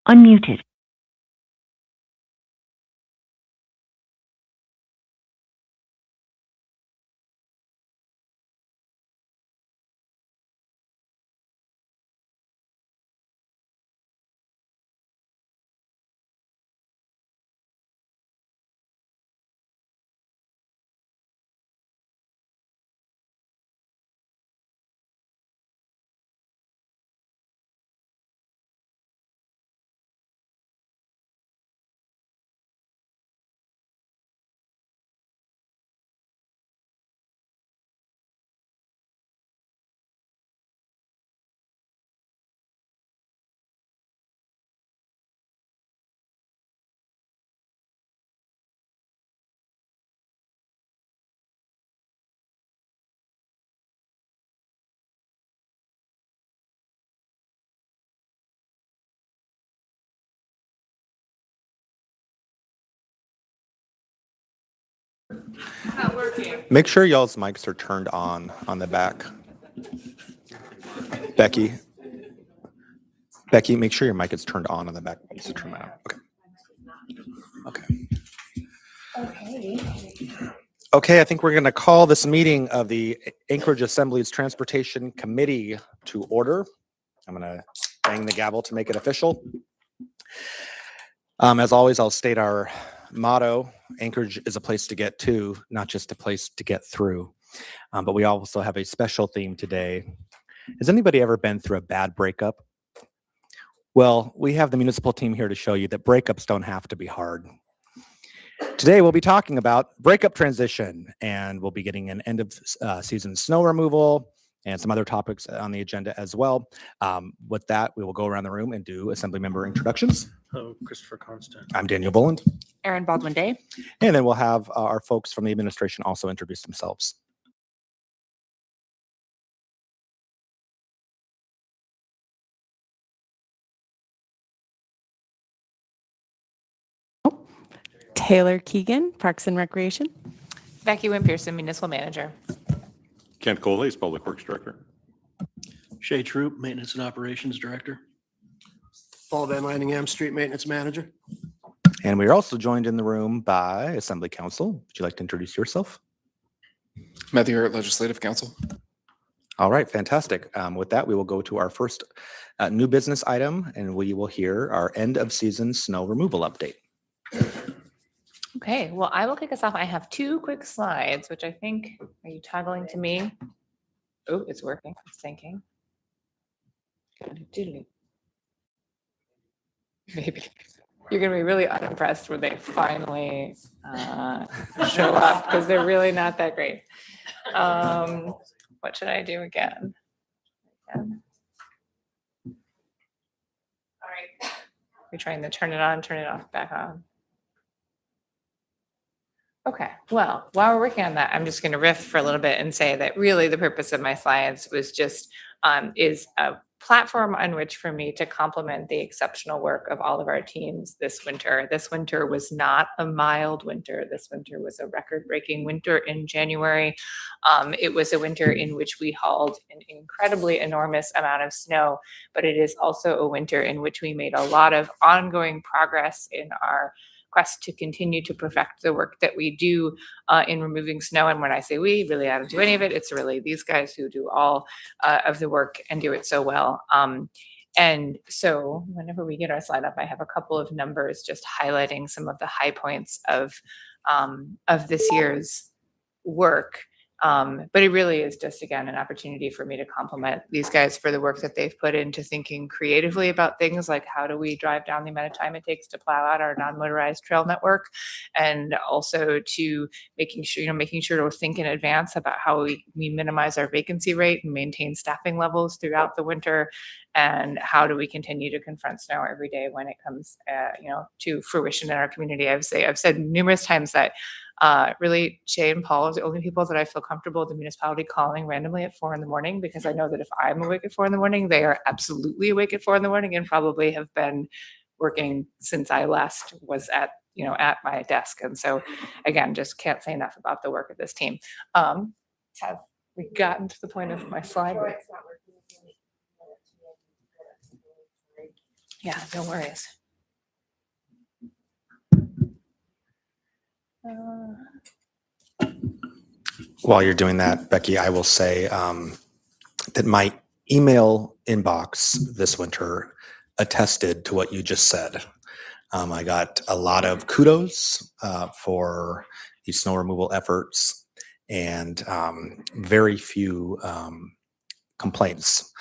Unmuted. Not working. Make sure y'all's mics are turned on the back. Becky, make sure your mic is turned on the back. Turn that on. Okay, I think we're going to call this meeting of the Anchorage Assembly's Transportation Committee to order. I'm going to bang the gavel to make it official. As always, I'll state our motto: Anchorage is a place to get to, not just a place to get through. But we also have a special theme today. Has anybody ever been through a bad breakup? Well, we have the municipal team here to show you that breakups don't have to be hard. Today, we'll be talking about breakup transition, and we'll be getting an end of season snow removal and some other topics on the agenda as well. With that, we will go around the room and do assembly member introductions. Hello, Christopher Constant. I'm Daniel Boland. Erin Baldwin-Day. And then we'll have our folks from the administration also introduce themselves. Taylor Keegan, Parks and Recreation. Becky Wynn Pearson, Municipal Manager. Kent Coley, Public Works Director. Shay Troop, Maintenance and Operations Director. Paul Van Lanningham, Street Maintenance Manager. And we are also joined in the room by Assembly Council. Would you like to introduce yourself? Matthew Hurt, Legislative Council. All right, fantastic. With that, we will go to our first new business item, and we will hear our end of season snow removal update. Okay, well, I will kick us off. I have two quick slides, which I think, are you toggling to me? Oh, it's working. It's thinking. Maybe. You're going to be really unimpressed when they finally show up because they're really not that great. What should I do again? All right. We're trying to turn it on, turn it off, back on. Okay, well, while we're working on that, I'm just going to riff for a little bit and say that really the purpose of my slides was just is a platform on which for me to complement the exceptional work of all of our teams this winter. This winter was not a mild winter. This winter was a record-breaking winter in January. It was a winter in which we hauled an incredibly enormous amount of snow, but it is also a winter in which we made a lot of ongoing progress in our quest to continue to perfect the work that we do in removing snow. And when I say we, really I don't do any of it. It's really these guys who do all of the work and do it so well. And so whenever we get our slide up, I have a couple of numbers just highlighting some of the high points of this year's work. But it really is just, again, an opportunity for me to compliment these guys for the work that they've put into thinking creatively about things like how do we drive down the amount of time it takes to plow out our non-motorized trail network, and also to making sure to think in advance about how we minimize our vacancy rate and maintain staffing levels throughout the winter, and how do we continue to confront snow every day when it comes to fruition in our community. I've said numerous times that really, Shay and Paul are the only people that I feel comfortable the municipality calling randomly at 4 a.m, because I know that if I'm awake at 4 a.m, they are absolutely awake at 4 a.m, and probably have been working since I last was at my desk. And so, again, just can't say enough about the work of this team. Have we gotten to the point of my slide? Yeah, no worries. While you're doing that, Becky, I will say that my email inbox this winter attested to what you just said. I got a lot of kudos for the snow removal efforts and very few complaints.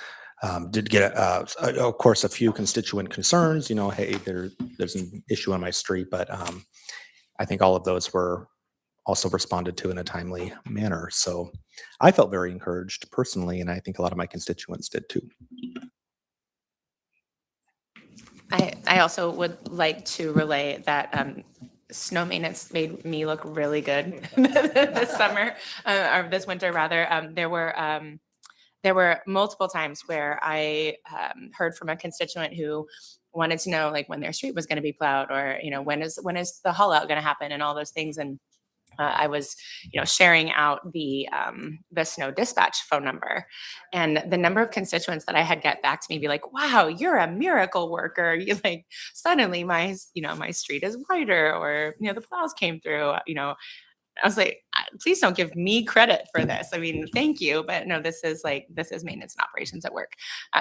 Did get, of course, a few constituent concerns, hey, there's an issue on my street, but I think all of those were also responded to in a timely manner. So I felt very encouraged personally, and I think a lot of my constituents did too. I also would like to relay that snow maintenance made me look really good this summer, or this winter rather. There were multiple times where I heard from a constituent who wanted to know like when their street was going to be plowed, or when is the haul out going to happen, and all those things. And I was, sharing out the snow dispatch phone number, and the number of constituents that I had get back to me be like, "Wow, you're a miracle worker! You like suddenly my street is wider, or the plows came through." I was like, please don't give me credit for this. I mean, thank you, but no, this is maintenance and operations at work.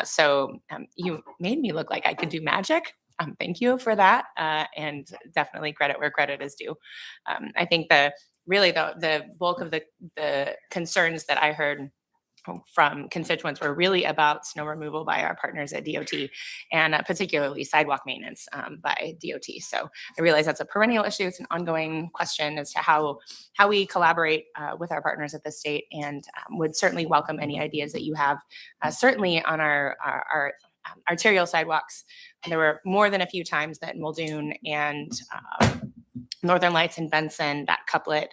So you made me look like I could do magic. Thank you for that, and definitely credit where credit is due. I think the bulk of the concerns that I heard from constituents were really about snow removal by our partners at DOT, and particularly sidewalk maintenance by DOT. So I realize that's a perennial issue. It's an ongoing question as to how we collaborate with our partners at the state, and would certainly welcome any ideas that you have. Certainly on our arterial sidewalks, there were more than a few times that Muldoon and Northern Lights and Benson, that couplet,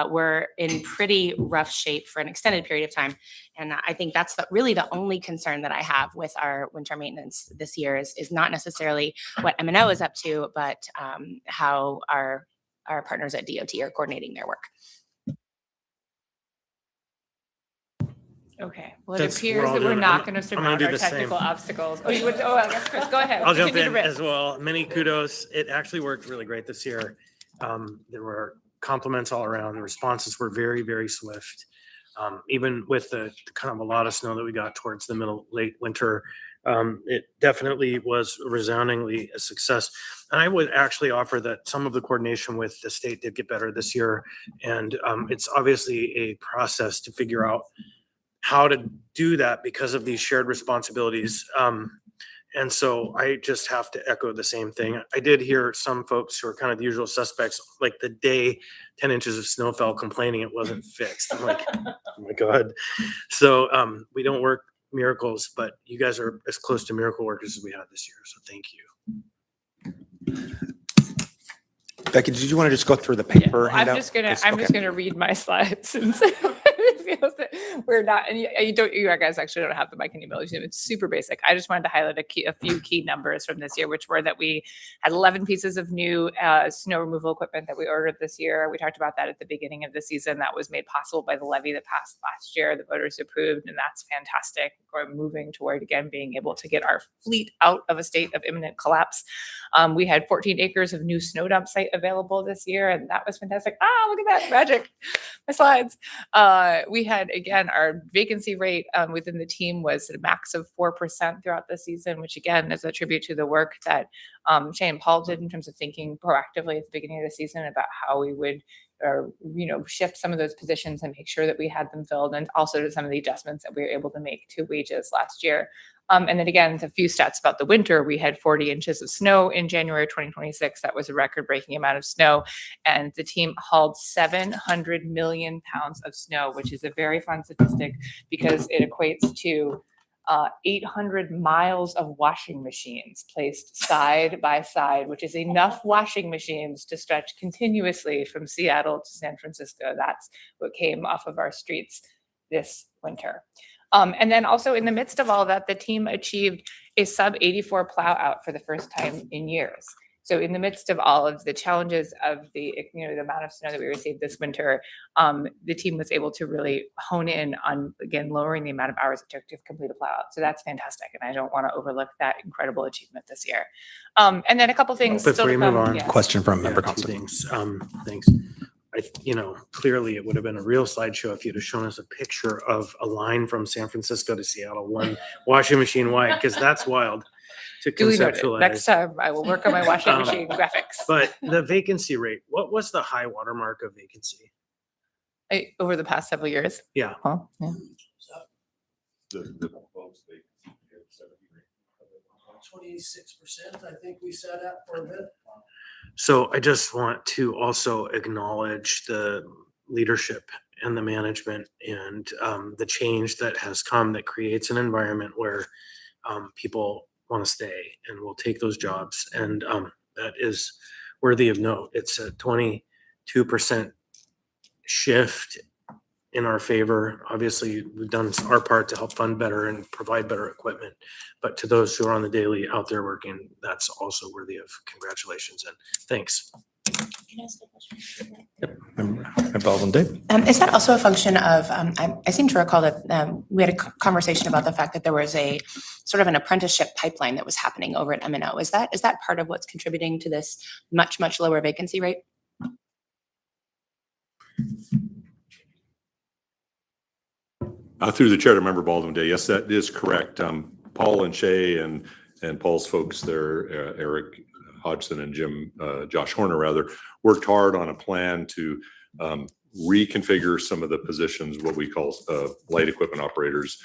were in pretty rough shape for an extended period of time. And I think that's really the only concern that I have with our winter maintenance this year is not necessarily what M&O is up to, but how our partners at DOT are coordinating their work. Okay, well, it That's- appears all that we're doing- not I'm- going to I'm surmount gonna do our the same. technical obstacles. Oh, I guess Chris, go ahead. I'll jump Continue to in rip. as well. Many kudos. It actually worked really great this year. There were compliments all around. The responses were very, very swift. Even with the kind of a lot of snow that we got towards the late winter, it definitely was resoundingly a success. And I would actually offer that some of the coordination with the state did get better this year. And it's obviously a process to figure out how to do that because of these shared responsibilities. And so I just have to echo the same thing. I did hear some folks who are kind of the usual suspects, like the day 10 inches of snow fell, complaining it wasn't fixed. I'm like, oh my God. So we don't work miracles, but you guys are as close to miracle workers as we had this year. So thank you. Becky, did you want to just go through the paper I'm handout? just gonna Yes, I'm okay. just gonna read my slides and say it feels that we're not, and you guys actually don't have them. I can email you. It's super basic. I just wanted to highlight a few key numbers from this year, which were that we had 11 pieces of new snow removal equipment that we ordered this year. We talked about that at the beginning of the season. That was made possible by the levy that passed last year. The voters approved, and that's fantastic. We're moving toward again being able to get our fleet out of a state of imminent collapse. We had 14 acres of new snow dump site available this year, and that was fantastic. Look at that magic. My slides. We had, again, our vacancy rate within the team was a max of 4% throughout the season, which again is a tribute to the work that Shay and Paul did in terms of thinking proactively at the beginning of the season about how we would shift some of those positions and make sure that we had them filled, and also to some of the adjustments that we were able to make to wages last year. And then again, a few stats about the winter. We had 40 inches of snow in January 2026. That was a record-breaking amount of snow. And the team hauled 700 million pounds of snow, which is a very fun statistic because it equates to 800 miles of washing machines placed side by side, which is enough washing machines to stretch continuously from Seattle to San Francisco. That's what came off of our streets this winter. And then also in the midst of all that, the team achieved a sub 84 plow out for the first time in years. So in the midst of all of the challenges of the amount of snow that we received this winter, the team was able to really hone in on, again, lowering the amount of hours it took to complete a plow out. So that's fantastic. And I don't want to overlook that incredible achievement this year. And then a couple things. Before still to you move come. on, Yes. Question from member Two Constant. things. Thanks. clearly it would have been a real slideshow if you'd have shown us a picture of a line from San Francisco to Seattle, one washing machine wide, because that's wild to Duly noted. Next conceptualize. time I will work on my washing Um, machine graphics. But the vacancy rate, what was the high watermark of vacancy? Over the past several years. Yeah. Huh? Yeah. 26%, I think we set up for a bit. So I just want to also acknowledge the leadership and the management and the change that has come that creates an environment where people want to stay and will take those jobs. And that is worthy of note. It's a 22% shift in our favor. Obviously, we've done our part to help fund better and provide better equipment. But to those who are on the daily out there working, that's also worthy of congratulations and thanks. Member Baldwin Day. Is that also a function of, I seem to recall that we had a conversation about the fact that there was a sort of an apprenticeship pipeline that was happening over at M&O. Is that part of what's contributing to this much, much lower vacancy rate? Through the chair to Member Baldwin Day, yes, that is correct. Paul and Shay and Paul's folks there, Eric Hodgson and Josh Horner rather, worked hard on a plan to reconfigure some of the positions, what we call light equipment operators,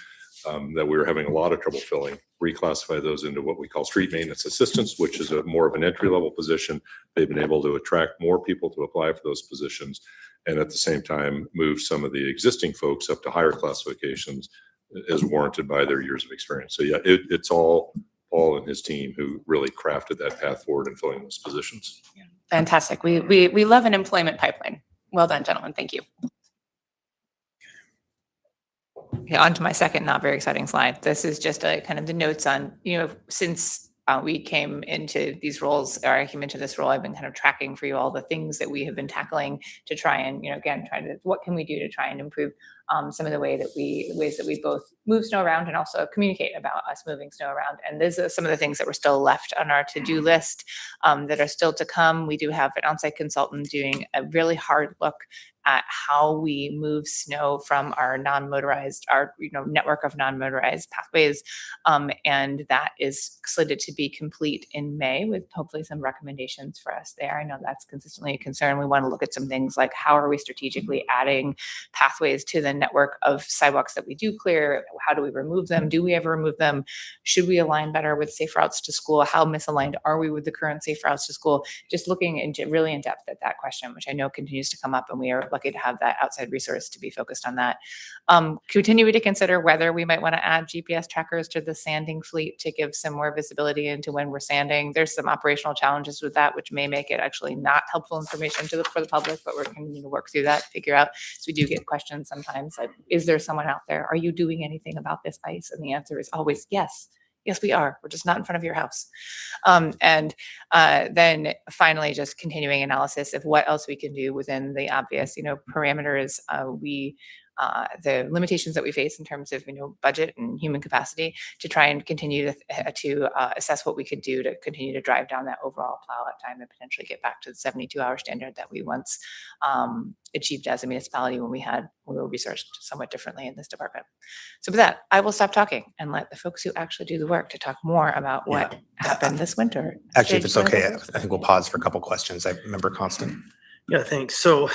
that we were having a lot of trouble filling, reclassify those into what we call street maintenance assistants, which is more of an entry-level position. They've been able to attract more people to apply for those positions, and at the same time move some of the existing folks up to higher classifications as warranted by their years of experience. So yeah, it's all Paul and his team who really crafted that path forward in filling those positions. Fantastic. We love an employment pipeline. Well done, gentlemen. Thank you. Okay, on to my second not very exciting slide. This is just a kind of the notes on, since we came into these roles, or I came into this role, I've been kind of tracking for you all the things that we have been tackling to try and, what can we do to try and improve some of the ways that we both move snow around and also communicate about us moving snow around. And these are some of the things that were still left on our to-do list that are still to come. We do have an on-site consultant doing a really hard look at how we move snow from our non-motorized, network of non-motorized pathways. And that is slated to be complete in May with hopefully some recommendations for us there. I know that's consistently a concern. We want to look at some things like how are we strategically adding pathways to the network of sidewalks that we do clear? How do we remove them? Do we ever remove them? Should we align better with safe routes to school? How misaligned are we with the current safe routes to school? Just looking into really in depth at that question, which I know continues to come up, and we are lucky to have that outside resource to be focused on that. Continue to consider whether we might want to add GPS trackers to the sanding fleet to give some more visibility into when we're sanding. There's some operational challenges with that, which may make it actually not helpful information for the public, but we're continuing to work through that, figure out. So we do get questions sometimes like, is there someone out there? Are you doing anything about this ice? And the answer is always yes. Yes, we are. We're just not in front of your house. And then finally, just continuing analysis of what else we can do within the obvious, parameters. The limitations that we face in terms of, budget and human capacity to try and continue to assess what we could do to continue to drive down that overall plow out time and potentially get back to the 72-hour standard that we once achieved as a municipality when we were resourced somewhat differently in this department. So with that, I will stop talking and let the folks who actually do the work to talk more about what happened this winter. Actually, if it's okay, I think we'll pause for a couple questions. I remember Constant. Yeah, thanks. So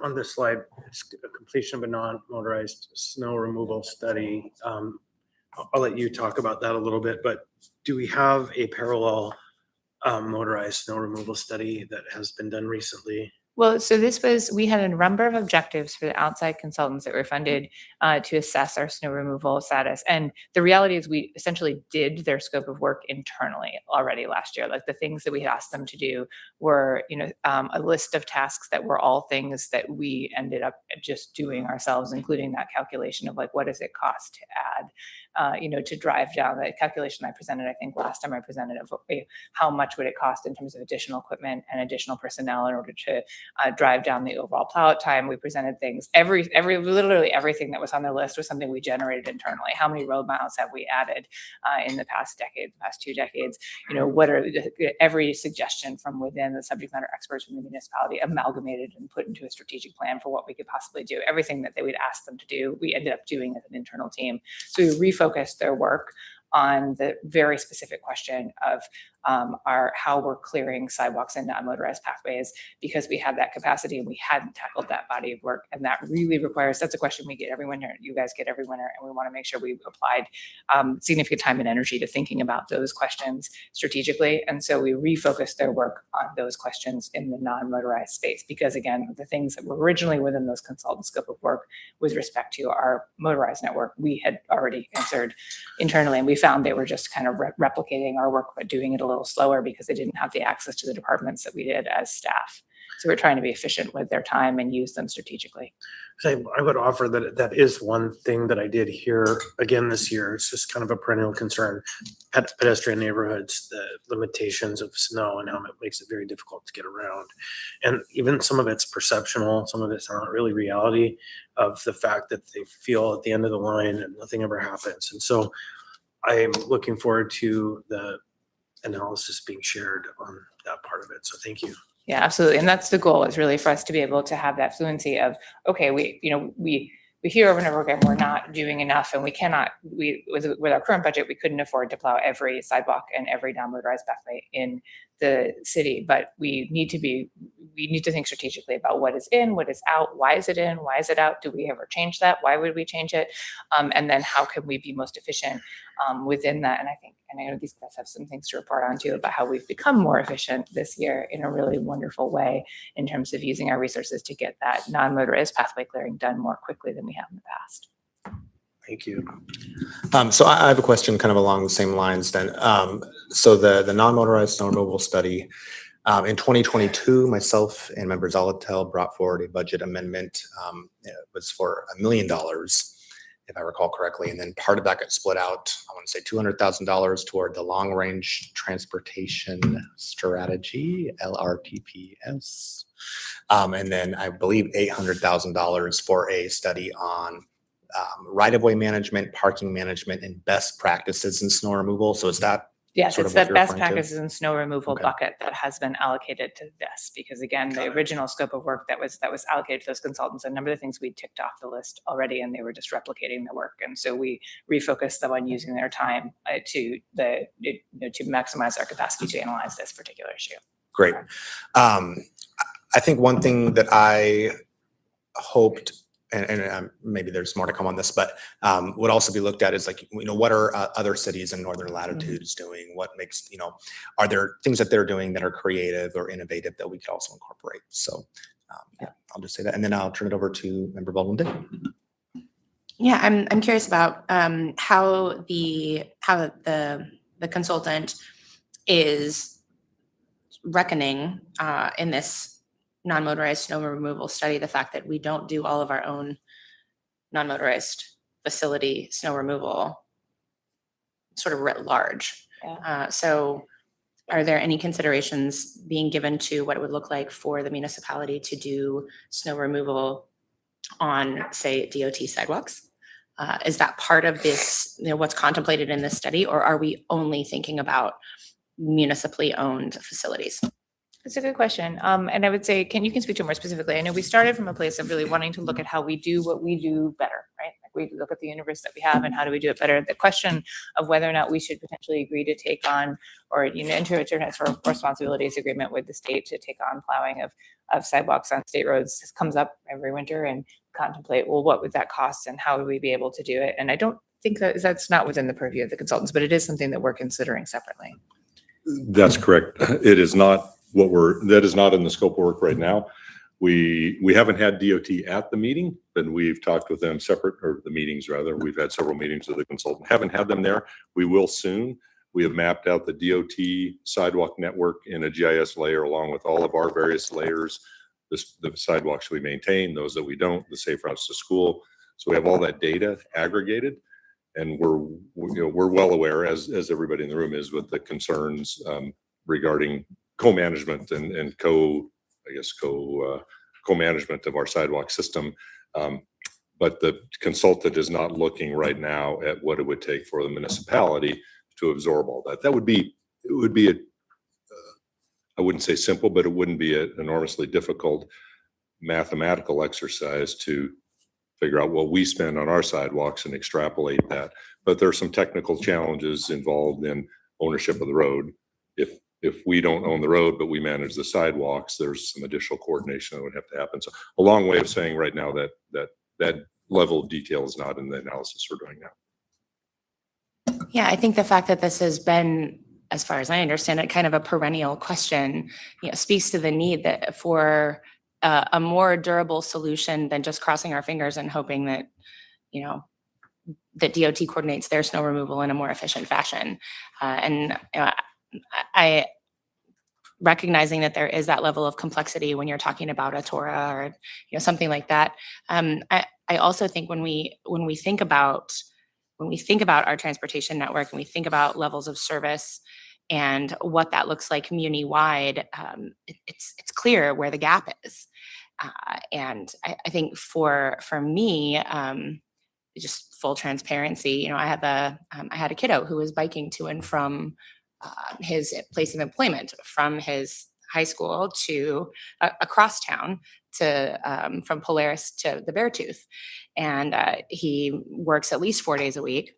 on this slide, it's a completion of a non-motorized snow removal study. I'll let you talk about that a little bit, but do we have a parallel motorized snow removal study that has been done recently? Well, so we had a number of objectives for the outside consultants that were funded to assess our snow removal status. And the reality is we essentially did their scope of work internally already last year. Like the things that we had asked them to do were, a list of tasks that were all things that we ended up just doing ourselves, including that calculation of like, what does it cost to add, to drive down the calculation I presented, I think last time I presented of how much would it cost in terms of additional equipment and additional personnel in order to drive down the overall plow time. We presented things, literally everything that was on their list was something we generated internally. How many road miles have we added in the past decade, the past 2 decades? You know, what are every suggestion from within the subject matter experts from the municipality amalgamated and put into a strategic plan for what we could possibly do. Everything that they would ask them to do, we ended up doing as an internal team. So we refocused their work on the very specific question of how we're clearing sidewalks and non-motorized pathways, because we had that capacity and we hadn't tackled that body of work. And that really requires, that's a question we get every winter, you guys get every winter, and we want to make sure we applied significant time and energy to thinking about those questions strategically. And so we refocused their work on those questions in the non-motorized space, because again, the things that were originally within those consultant scope of work with respect to our motorized network, we had already answered internally, and we found they were just kind of replicating our work, but doing it a little slower because they didn't have the access to the departments that we did as staff. So we're trying to be efficient with their time and use them strategically. So I would offer that that is one thing that I did hear again this year. It's just kind of a perennial concern. Pedestrian neighborhoods, the limitations of snow and how it makes it very difficult to get around. And even some of it's perceptional, some of it's not really reality of the fact that they feel at the end of the line and nothing ever happens. And so I'm looking forward to the analysis being shared on that part of it. So thank you. Yeah, absolutely. And that's the goal, is really for us to be able to have that fluency of, okay, we hear over and over again, we're not doing enough, and we cannot, with our current budget, we couldn't afford to plow every sidewalk and every non-motorized pathway in the city, but we need to think strategically about what is in, what is out, why is it in, why is it out, do we ever change that, why would we change it, and then how can we be most efficient within that. And I know these guys have some things to report on too about how we've become more efficient this year in a really wonderful way in terms of using our resources to get that non-motorized pathway clearing done more quickly than we have in the past. Thank you. So I have a question kind of along the same lines then. So the non-motorized snow removal study, in 2022, myself and Member Zolotel brought forward a budget amendment. It was for $1 million, if I recall correctly. And then part of that got split out, I want to say $200,000 toward the long range transportation strategy, LRTPS. And then I believe $800,000 for a study on right-of-way management, parking management, and best practices in snow removal. So is that Yes, sort it's of what that you're best referring to? practices and snow removal Okay. bucket that has been allocated to this, because again, the original scope of work that was allocated to those consultants, a number of things we ticked off the list already, and they were just replicating the work. And so we refocused them on using their time to maximize our capacity to analyze this particular issue. Great. I think one thing that I hoped, and maybe there's more to come on this, but would also be looked at is like, what are other cities in northern latitudes doing? What makes, are there things that they're doing that are creative or innovative that we could also incorporate? So yeah, I'll just say that. And then I'll turn it over to Member Baldwin. Yeah, I'm curious about how the consultant is reckoning in this non-motorized snow removal study the fact that we don't do all of our own non-motorized facility snow removal sort of writ large. Yeah. So are there any considerations being given to what it would look like for the municipality to do snow removal on, say, DOT sidewalks? Is that part of this, what's contemplated in this study, or are we only thinking about municipally owned facilities? That's a good question. And I would say, you can speak to it more specifically? I know we started from a place of really wanting to look at how we do what we do better, right? Like we look at the universe that we have and how do we do it better? The question of whether or not we should potentially agree to take on or, enter a transfer responsibilities agreement with the state to take on plowing of sidewalks on state roads comes up every winter, and contemplate, well, what would that cost and how would we be able to do it? And I don't think that's not within the purview of the consultants, but it is something that we're considering separately. That's correct. It is not that is not in the scope of work right now. We haven't had DOT at the meeting, but we've talked with them the meetings rather. We've had several meetings with the consultant. Haven't had them there. We will soon. We have mapped out the DOT sidewalk network in a GIS layer along with all of our various layers, the sidewalks we maintain, those that we don't, the safe routes to school. So we have all that data aggregated, and we're well aware, as everybody in the room is, with the concerns regarding co-management and I guess, co-management of our sidewalk system. But the consultant is not looking right now at what it would take for the municipality to absorb all that. It would be I wouldn't say simple, but it wouldn't be an enormously difficult mathematical exercise to figure out what we spend on our sidewalks and extrapolate that. But there are some technical challenges involved in ownership of the road. If we don't own the road, but we manage the sidewalks, there's some additional coordination that would have to happen. So a long way of saying right now that level of detail is not in the analysis we're doing now. Yeah, I think the fact that this has been, as far as I understand it, kind of a perennial question, speaks to the need that for a more durable solution than just crossing our fingers and hoping that, that DOT coordinates their snow removal in a more efficient fashion. I recognizing that there is that level of complexity when you're talking about a TORA or something like that. I also think when we think about our transportation network and we think about levels of service and what that looks like community-wide, it's clear where the gap is. And I think for me, just full transparency, I had a kiddo who was biking to and from his place of employment, from his high school to across town to from Polaris to the Beartooth. And he works at least 4 days a week.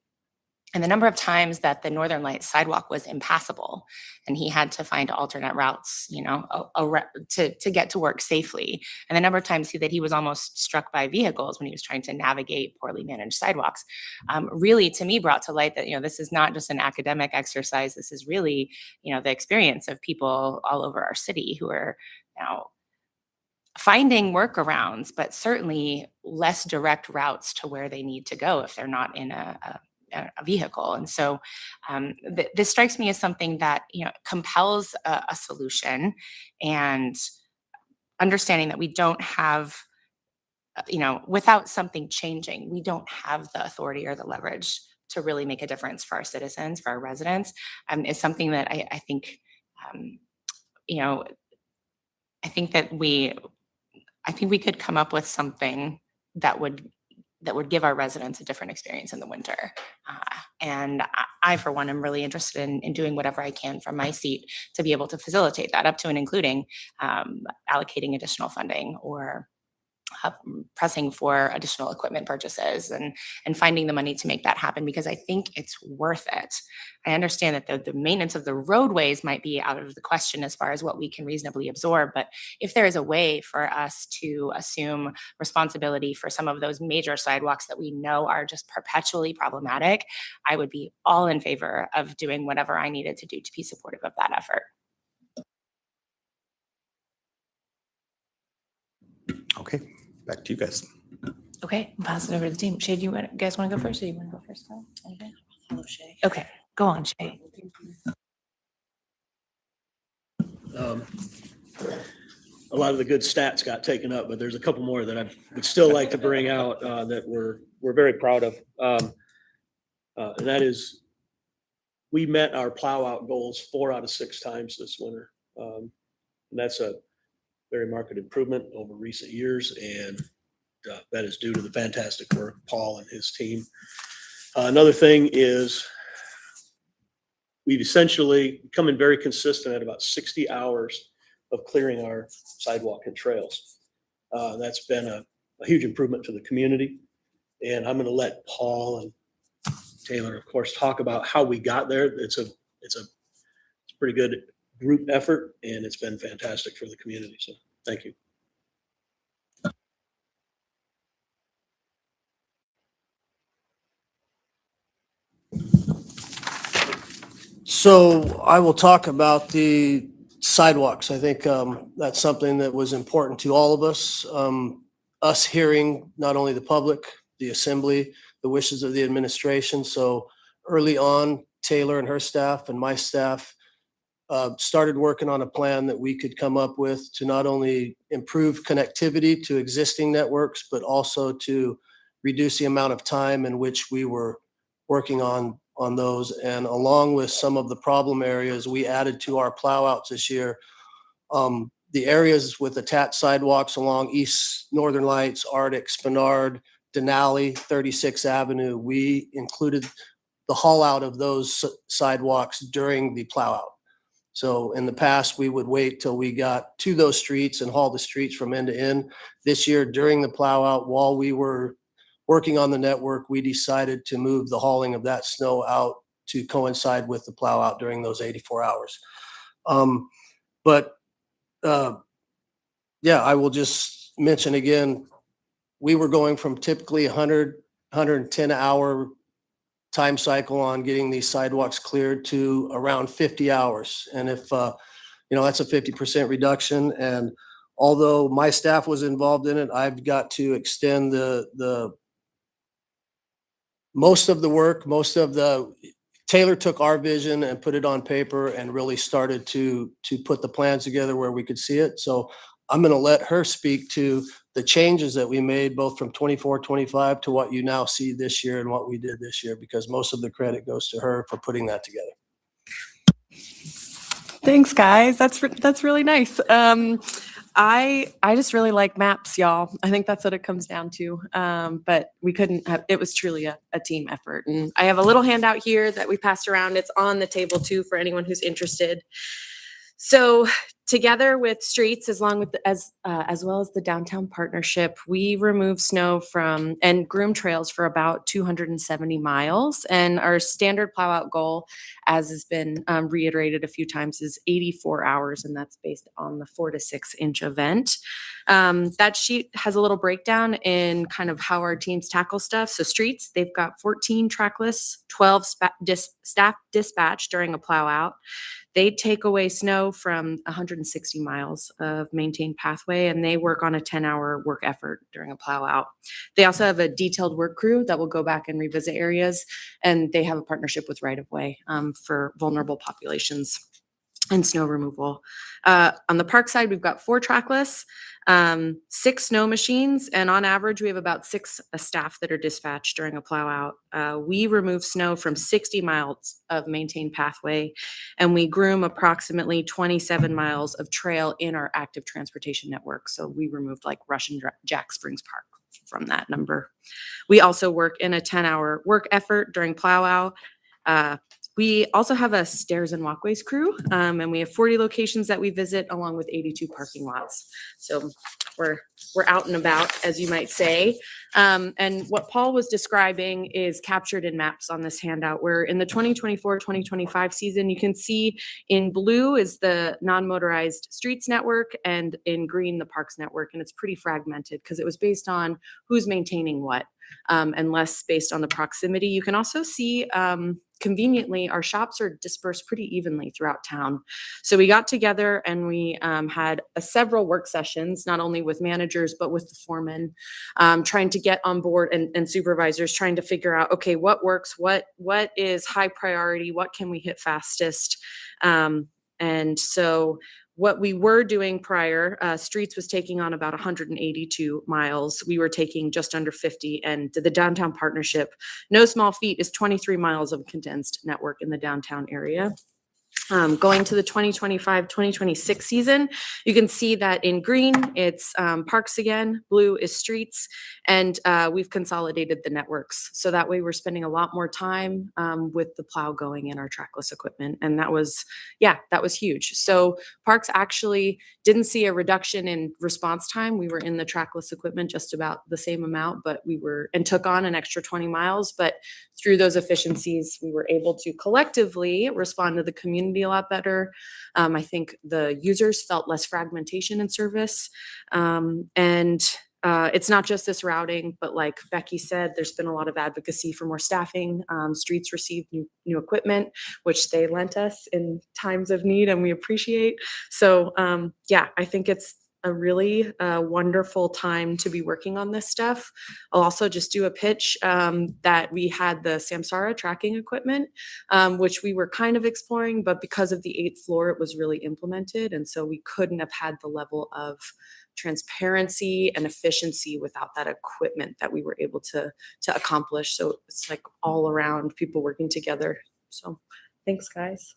And the number of times that the Northern Lights sidewalk was impassable and he had to find alternate routes, to get to work safely. And the number of times that he was almost struck by vehicles when he was trying to navigate poorly managed sidewalks, really to me brought to light that, this is not just an academic exercise. This is really, the experience of people all over our city who are now finding workarounds, but certainly less direct routes to where they need to go if they're not in a vehicle. And so this strikes me as something that, compels a solution, and understanding that we don't have, without something changing, we don't have the authority or the leverage to really make a difference for our citizens, for our residents, is something that I think, I think we could come up with something that would give our residents a different experience in the winter. And I, for one, am really interested in doing whatever I can from my seat to be able to facilitate that, up to and including allocating additional funding or pressing for additional equipment purchases and finding the money to make that happen, because I think it's worth it. I understand that the maintenance of the roadways might be out of the question as far as what we can reasonably absorb, but if there is a way for us to assume responsibility for some of those major sidewalks that we know are just perpetually problematic, I would be all in favor of doing whatever I needed to do to be supportive of that effort. Okay, back to you guys. Okay, I'll pass it over to the team. Shay, do you guys want to go first, or do you want to go first? Okay. Follow Shay. Okay, go on, Shay. A lot of the good stats got taken up, but there's a couple more that I would still like to bring out that we're very proud of. And that is, we met our plow out goals 4 out of 6 times this winter. And that's a very marked improvement over recent years, and that is due to the fantastic work of Paul and his team. Another thing is we've essentially come in very consistent at about 60 hours of clearing our sidewalk and trails. That's been a huge improvement to the community, and I'm going to let Paul and Taylor, of course, talk about how we got there. It's a pretty good group effort, and it's been fantastic for the community. So thank you. So I will talk about the sidewalks. I think that's something that was important to all of us. Us hearing not only the public, the assembly, the wishes of the administration. So early on, Taylor and her staff and my staff started working on a plan that we could come up with to not only improve connectivity to existing networks, but also to reduce the amount of time in which we were working on those. And along with some of the problem areas we added to our plow outs this year, the areas with attached sidewalks along East Northern Lights, Arctic, Spenard, Denali, 36th Avenue, we included the haul out of those sidewalks during the plow out. So in the past, we would wait till we got to those streets and haul the streets from end to end. This year, during the plow out, while we were working on the network, we decided to move the hauling of that snow out to coincide with the plow out during those 84 hours. Yeah, I will just mention again, we were going from typically 110 hour time cycle on getting these sidewalks cleared to around 50 hours. And if, that's a 50% reduction. And although my staff was involved in it, I've got to extend the most of the work, Taylor took our vision and put it on paper and really started to put the plans together where we could see it. So I'm going to let her speak to the changes that we made both from 24, 25 to what you now see this year and what we did this year, because most of the credit goes to her for putting that together. Thanks, guys. That's really nice. I just really like maps, y'all. I think that's what it comes down to. But we couldn't have, it was truly a team effort. And I have a little handout here that we passed around. It's on the table too for anyone who's interested. So together with streets, as well as the downtown partnership, we remove snow from and groom trails for about 270 miles. And our standard plow out goal, as has been reiterated a few times, is 84 hours. And that's based on the 4 to 6 inch event. That sheet has a little breakdown in kind of how our teams tackle stuff. So streets, they've got 14 trackless, 12 staff dispatch during a plow out. They take away snow from 160 miles of maintained pathway, and they work on a 10-hour work effort during a plow out. They also have a detailed work crew that will go back and revisit areas, and they have a partnership with Right of Way for vulnerable populations and snow removal. On the park side, we've got 4 trackless, 6 snow machines, and on average, we have about 6 staff that are dispatched during a plow out. We remove snow from 60 miles of maintained pathway, and we groom approximately 27 miles of trail in our active transportation network. So we removed like Rush and Jack Springs Park from that number. We also work in a 10-hour work effort during plow out. We also have a stairs and walkways crew, and we have 40 locations that we visit along with 82 parking lots. So we're out and about, as you might say. And what Paul was describing is captured in maps on this handout, where in the 2024-2025 season, you can see in blue is the non-motorized streets network and in green, the parks network. And it's pretty fragmented because it was based on who's maintaining what and less based on the proximity. You can also see conveniently, our shops are dispersed pretty evenly throughout town. So we got together and we had several work sessions, not only with managers, but with the foremen, trying to get on board and supervisors trying to figure out, okay, what works, what is high priority, what can we hit fastest? And so what we were doing prior, streets was taking on about 182 miles. We were taking just under 50, and the downtown partnership, no small feat, is 23 miles of condensed network in the downtown area. Going to the 2025-2026 season, you can see that in green, it's parks again, blue is streets, and we've consolidated the networks. So that way we're spending a lot more time with the plow going in our trackless equipment. And that was huge. So parks actually didn't see a reduction in response time. We were in the trackless equipment just about the same amount, but and took on an extra 20 miles. But through those efficiencies, we were able to collectively respond to the community a lot better. I think the users felt less fragmentation in service. It's not just this routing, but like Becky said, there's been a lot of advocacy for more staffing. Streets received new equipment, which they lent us in times of need, and we appreciate. So I think it's a really wonderful time to be working on this stuff. I'll also just do a pitch that we had the Samsara tracking equipment, which we were kind of exploring, but because of the 8th floor, it was really implemented. And so we couldn't have had the level of transparency and efficiency without that equipment that we were able to accomplish. So it's like all around people working together. So thanks, guys.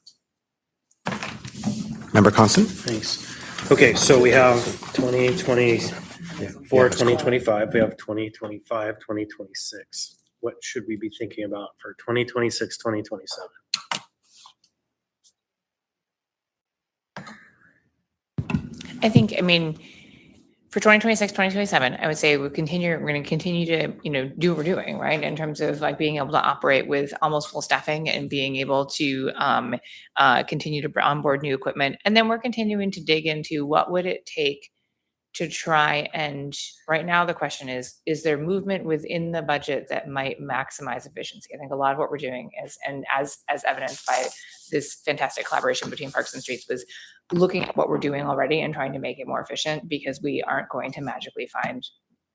Member Constant? Thanks. Okay, so we have 2024, 2025, we have 2025, 2026. What should we be thinking about for 2026, 2027? I think, I mean, for 2026, 2027, I would say we're going to continue to, do what we're doing, right? In terms of like being able to operate with almost full staffing and being able to continue to onboard new equipment. And then we're continuing to dig into what would it take to try and, right now the question is there movement within the budget that might maximize efficiency? I think a lot of what we're doing is, and as evidenced by this fantastic collaboration between Parks and Streets, was looking at what we're doing already and trying to make it more efficient, because we aren't going to magically find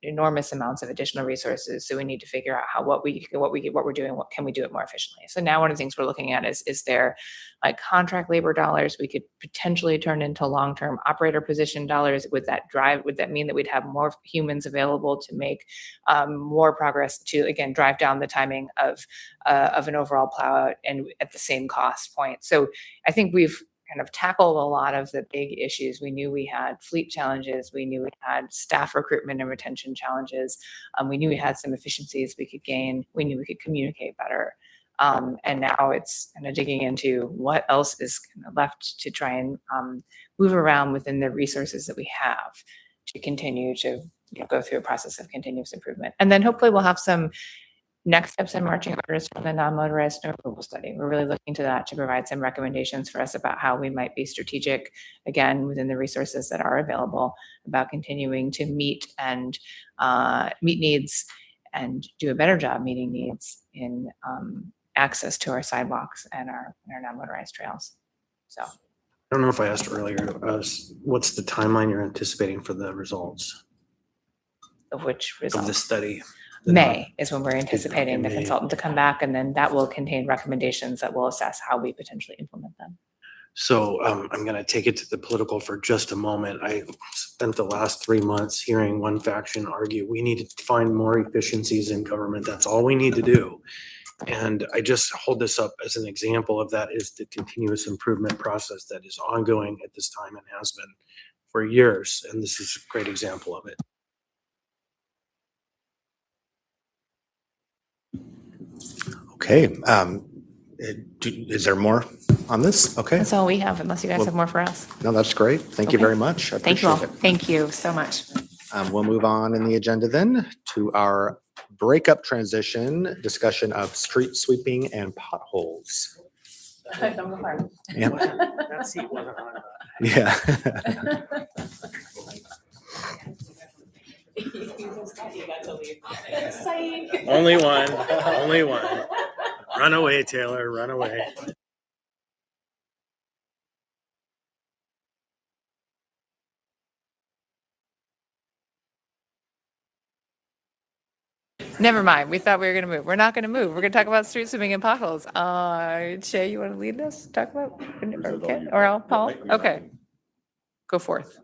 enormous amounts of additional resources. So we need to figure out what we're doing, what can we do it more efficiently? So now one of the things we're looking at is there like contract labor dollars we could potentially turn into long-term operator position dollars? Would that mean that we'd have more humans available to make more progress to, again, drive down the timing of an overall plow out and at the same cost point? So I think we've kind of tackled a lot of the big issues. We knew we had fleet challenges. We knew we had staff recruitment and retention challenges. We knew we had some efficiencies we could gain. We knew we could communicate better. And now it's kind of digging into what else is kind of left to try and move around within the resources that we have to continue to go through a process of continuous improvement. And then hopefully we'll have some next steps and marching orders from the non-motorized snow removal study. We're really looking to that to provide some recommendations for us about how we might be strategic, again, within the resources that are available, about continuing to meet needs and do a better job meeting needs in access to our sidewalks and our non-motorized trails. So I don't know if I asked earlier, what's the timeline you're anticipating for the results of which of results? the study? May is when we're anticipating the May. consultant to come back, and then that will contain recommendations that will assess how we potentially implement them. So I'm going to take it to the political for just a moment. I spent the last 3 months hearing one faction argue we need to find more efficiencies in government. That's all we need to do. And I just hold this up as an example of that is the continuous improvement process that is ongoing at this time and has been for years. And this is a great example of it. Okay. Is there more on this? Okay. That's all we have, unless you guys Well, have more for us. No, that's great. Thank you Okay. very much. I Thank you all. appreciate it. Thank you so much. We'll move on in the agenda then to our breakup transition discussion of street sweeping and potholes. Yeah. That seat wasn't on. Yeah. Only one, only one. Run away, Taylor, run away. Never mind. We thought we were going to move. We're not going to move. We're going to talk about street sweeping and potholes. Shay, you want to lead this? Talk about, or Ken, or Al, Paul? Okay. Go forth.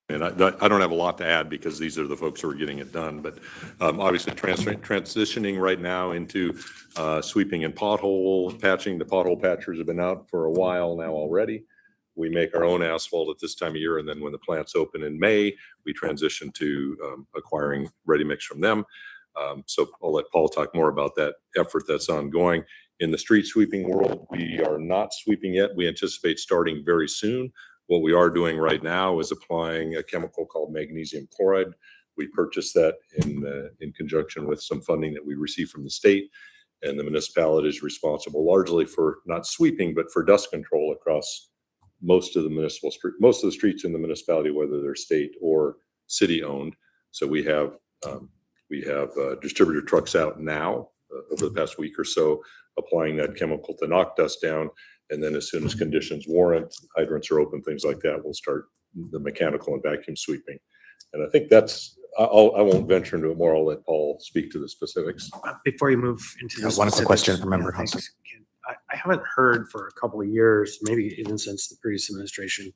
And I don't have a lot to add because these are the folks who are getting it done, but obviously transitioning right now into sweeping and pothole patching. The pothole patchers have been out for a while now already. We make our own asphalt at this time of year, and then when the plants open in May, we transition to acquiring ready mix from them. So I'll let Paul talk more about that effort that's ongoing. In the street sweeping world, we are not sweeping yet. We anticipate starting very soon. What we are doing right now is applying a chemical called magnesium chloride. We purchased that in conjunction with some funding that we received from the state, and the municipality is responsible largely for not sweeping, but for dust control across most of the streets in the municipality, whether they're state or city owned. So we have distributor trucks out now over the past week or so, applying that chemical to knock dust down. And then as soon as conditions warrant, hydrants are open, things like that, we'll start the mechanical and vacuum sweeping. And I think I won't venture into it more. I'll let Paul speak to the specifics. Before you move into the One quick question specifics- from Member Yeah, Hudson. thanks, Ken. I haven't heard for a couple of years, maybe even since the previous administration,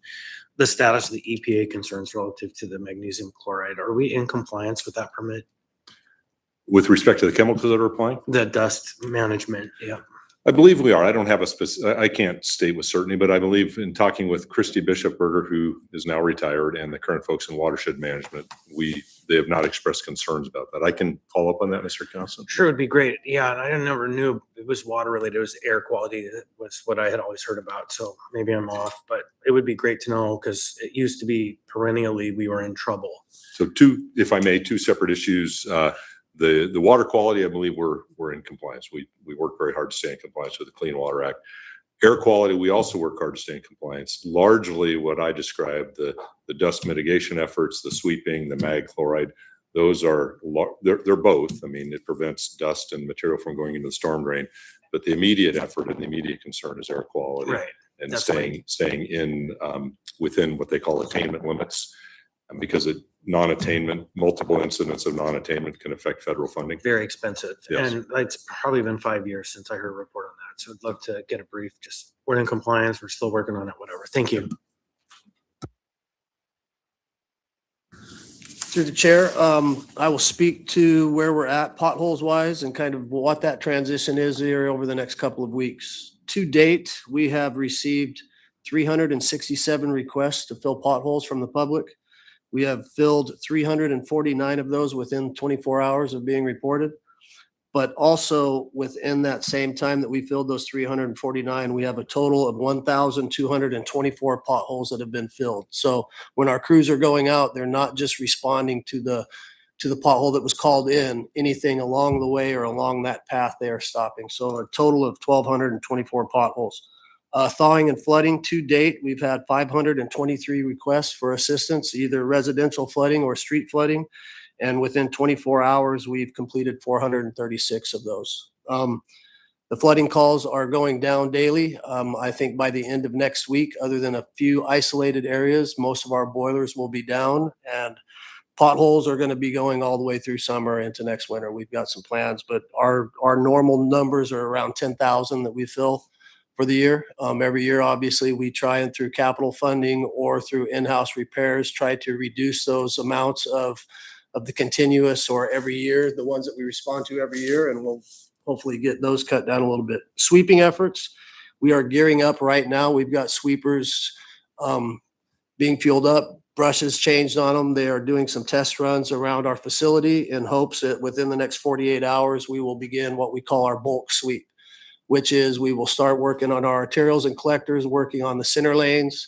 the status of the EPA concerns relative to the magnesium chloride. Are we in compliance with that permit? With respect to the chemicals that are applying, The dust management, yeah. I believe we are. I don't have a I can't state with certainty, but I believe in talking with Christy Bishopberger, who is now retired, and the current folks in watershed management, they have not expressed concerns about that. I can follow up on that, Mr. Council. Sure, it'd be great. Yeah, and I never knew it was water related. It was air quality that was what I had always heard about. So maybe I'm off, but it would be great to know because it used to be perennially we were in trouble. So if I may, two separate issues. The water quality, I believe we're in compliance. We work very hard to stay in compliance with the Clean Water Act. Air quality, we also work hard to stay in compliance. Largely what I described, the dust mitigation efforts, the sweeping, the mag chloride, those are, they're both. I mean, it prevents dust and material from going into the storm drain, but the immediate effort and the immediate concern is air quality. Right. And Definitely. staying in within what they call attainment limits. And because non-attainment, multiple incidents of non-attainment can affect federal funding. Very expensive. Yes. And it's probably been 5 years since I heard a report on that. So I'd love to get a brief. Just we're in compliance. We're still working on it, whatever. Thank you. Through the chair, I will speak to where we're at potholes wise and kind of what that transition is here over the next couple of weeks. To date, we have received 367 requests to fill potholes from the public. We have filled 349 of those within 24 hours of being reported. But also within that same time that we filled those 349, we have a total of 1,224 potholes that have been filled. So when our crews are going out, they're not just responding to the pothole that was called in. Anything along the way or along that path, they are stopping. So a total of 1,224 potholes. Thawing and flooding to date, we've had 523 requests for assistance, either residential flooding or street flooding. And within 24 hours, we've completed 436 of those. The flooding calls are going down daily. I think by the end of next week, other than a few isolated areas, most of our boilers will be down, and potholes are going to be going all the way through summer into next winter. We've got some plans, but our normal numbers are around 10,000 that we fill for the year. Every year, obviously, we try and through capital funding or through in-house repairs, try to reduce those amounts of the continuous or every year, the ones that we respond to every year, and we'll hopefully get those cut down a little bit. Sweeping efforts, we are gearing up right now. We've got sweepers being fueled up, brushes changed on them. They are doing some test runs around our facility in hopes that within the next 48 hours, we will begin what we call our bulk sweep, which is we will start working on our arterials and collectors, working on the center lanes,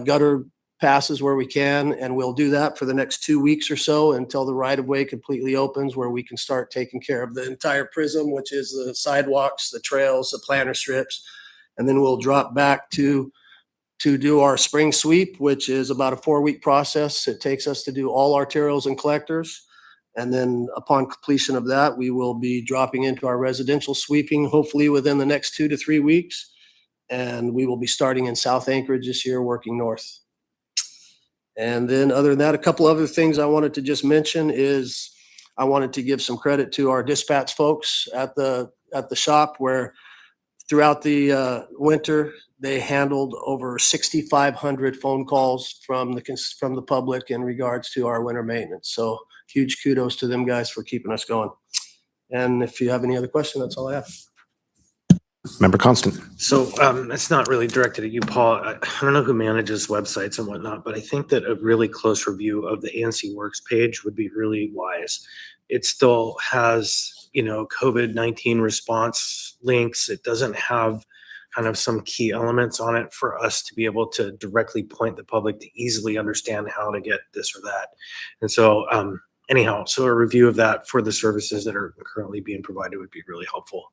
gutter passes where we can, and we'll do that for the next 2 weeks or so until the right-of-way completely opens, where we can start taking care of the entire prism, which is the sidewalks, the trails, the planter strips, and then we'll drop back to do our spring sweep, which is about a 4-week process. It takes us to do all arterials and collectors. And then upon completion of that, we will be dropping into our residential sweeping, hopefully within the next 2 to 3 weeks. And we will be starting in South Anchorage this year, working north. And then other than that, a couple other things I wanted to just mention is I wanted to give some credit to our dispatch folks at the shop, where throughout the winter, they handled over 6,500 phone calls from the public in regards to our winter maintenance. So huge kudos to them guys for keeping us going. And if you have any other questions, that's all I have. Member Constant. So it's not really directed at you, Paul. I don't know who manages websites and whatnot, but I think that a really close review of the ANC Works page would be really wise. It still has, COVID-19 response links. It doesn't have kind of some key elements on it for us to be able to directly point the public to easily understand how to get this or that. And so anyhow, so a review of that for the services that are currently being provided would be really helpful.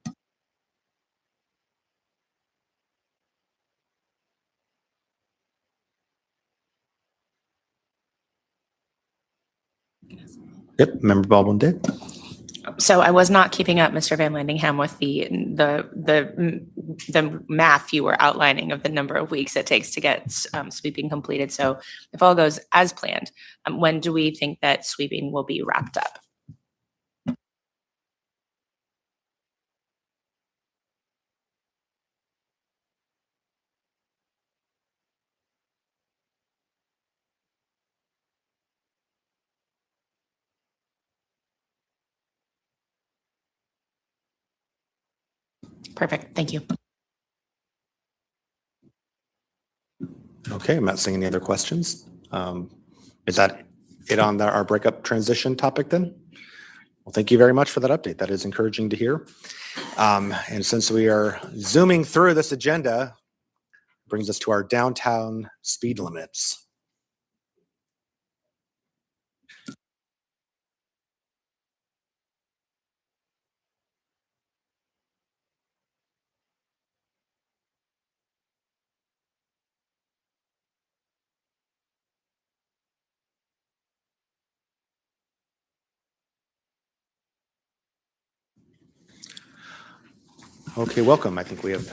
Yep, Member Baldwin did. So I was not keeping up, Mr. Van Landingham, with the math you were outlining of the number of weeks it takes to get sweeping completed. So if all goes as planned, when do we think that sweeping will be wrapped up? Perfect. Thank you. Okay, I'm not seeing any other questions. Is that it on our breakup transition topic then? Well, thank you very much for that update. That is encouraging to hear. And since we are zooming through this agenda, brings us to our downtown speed limits. Okay, welcome. I think we have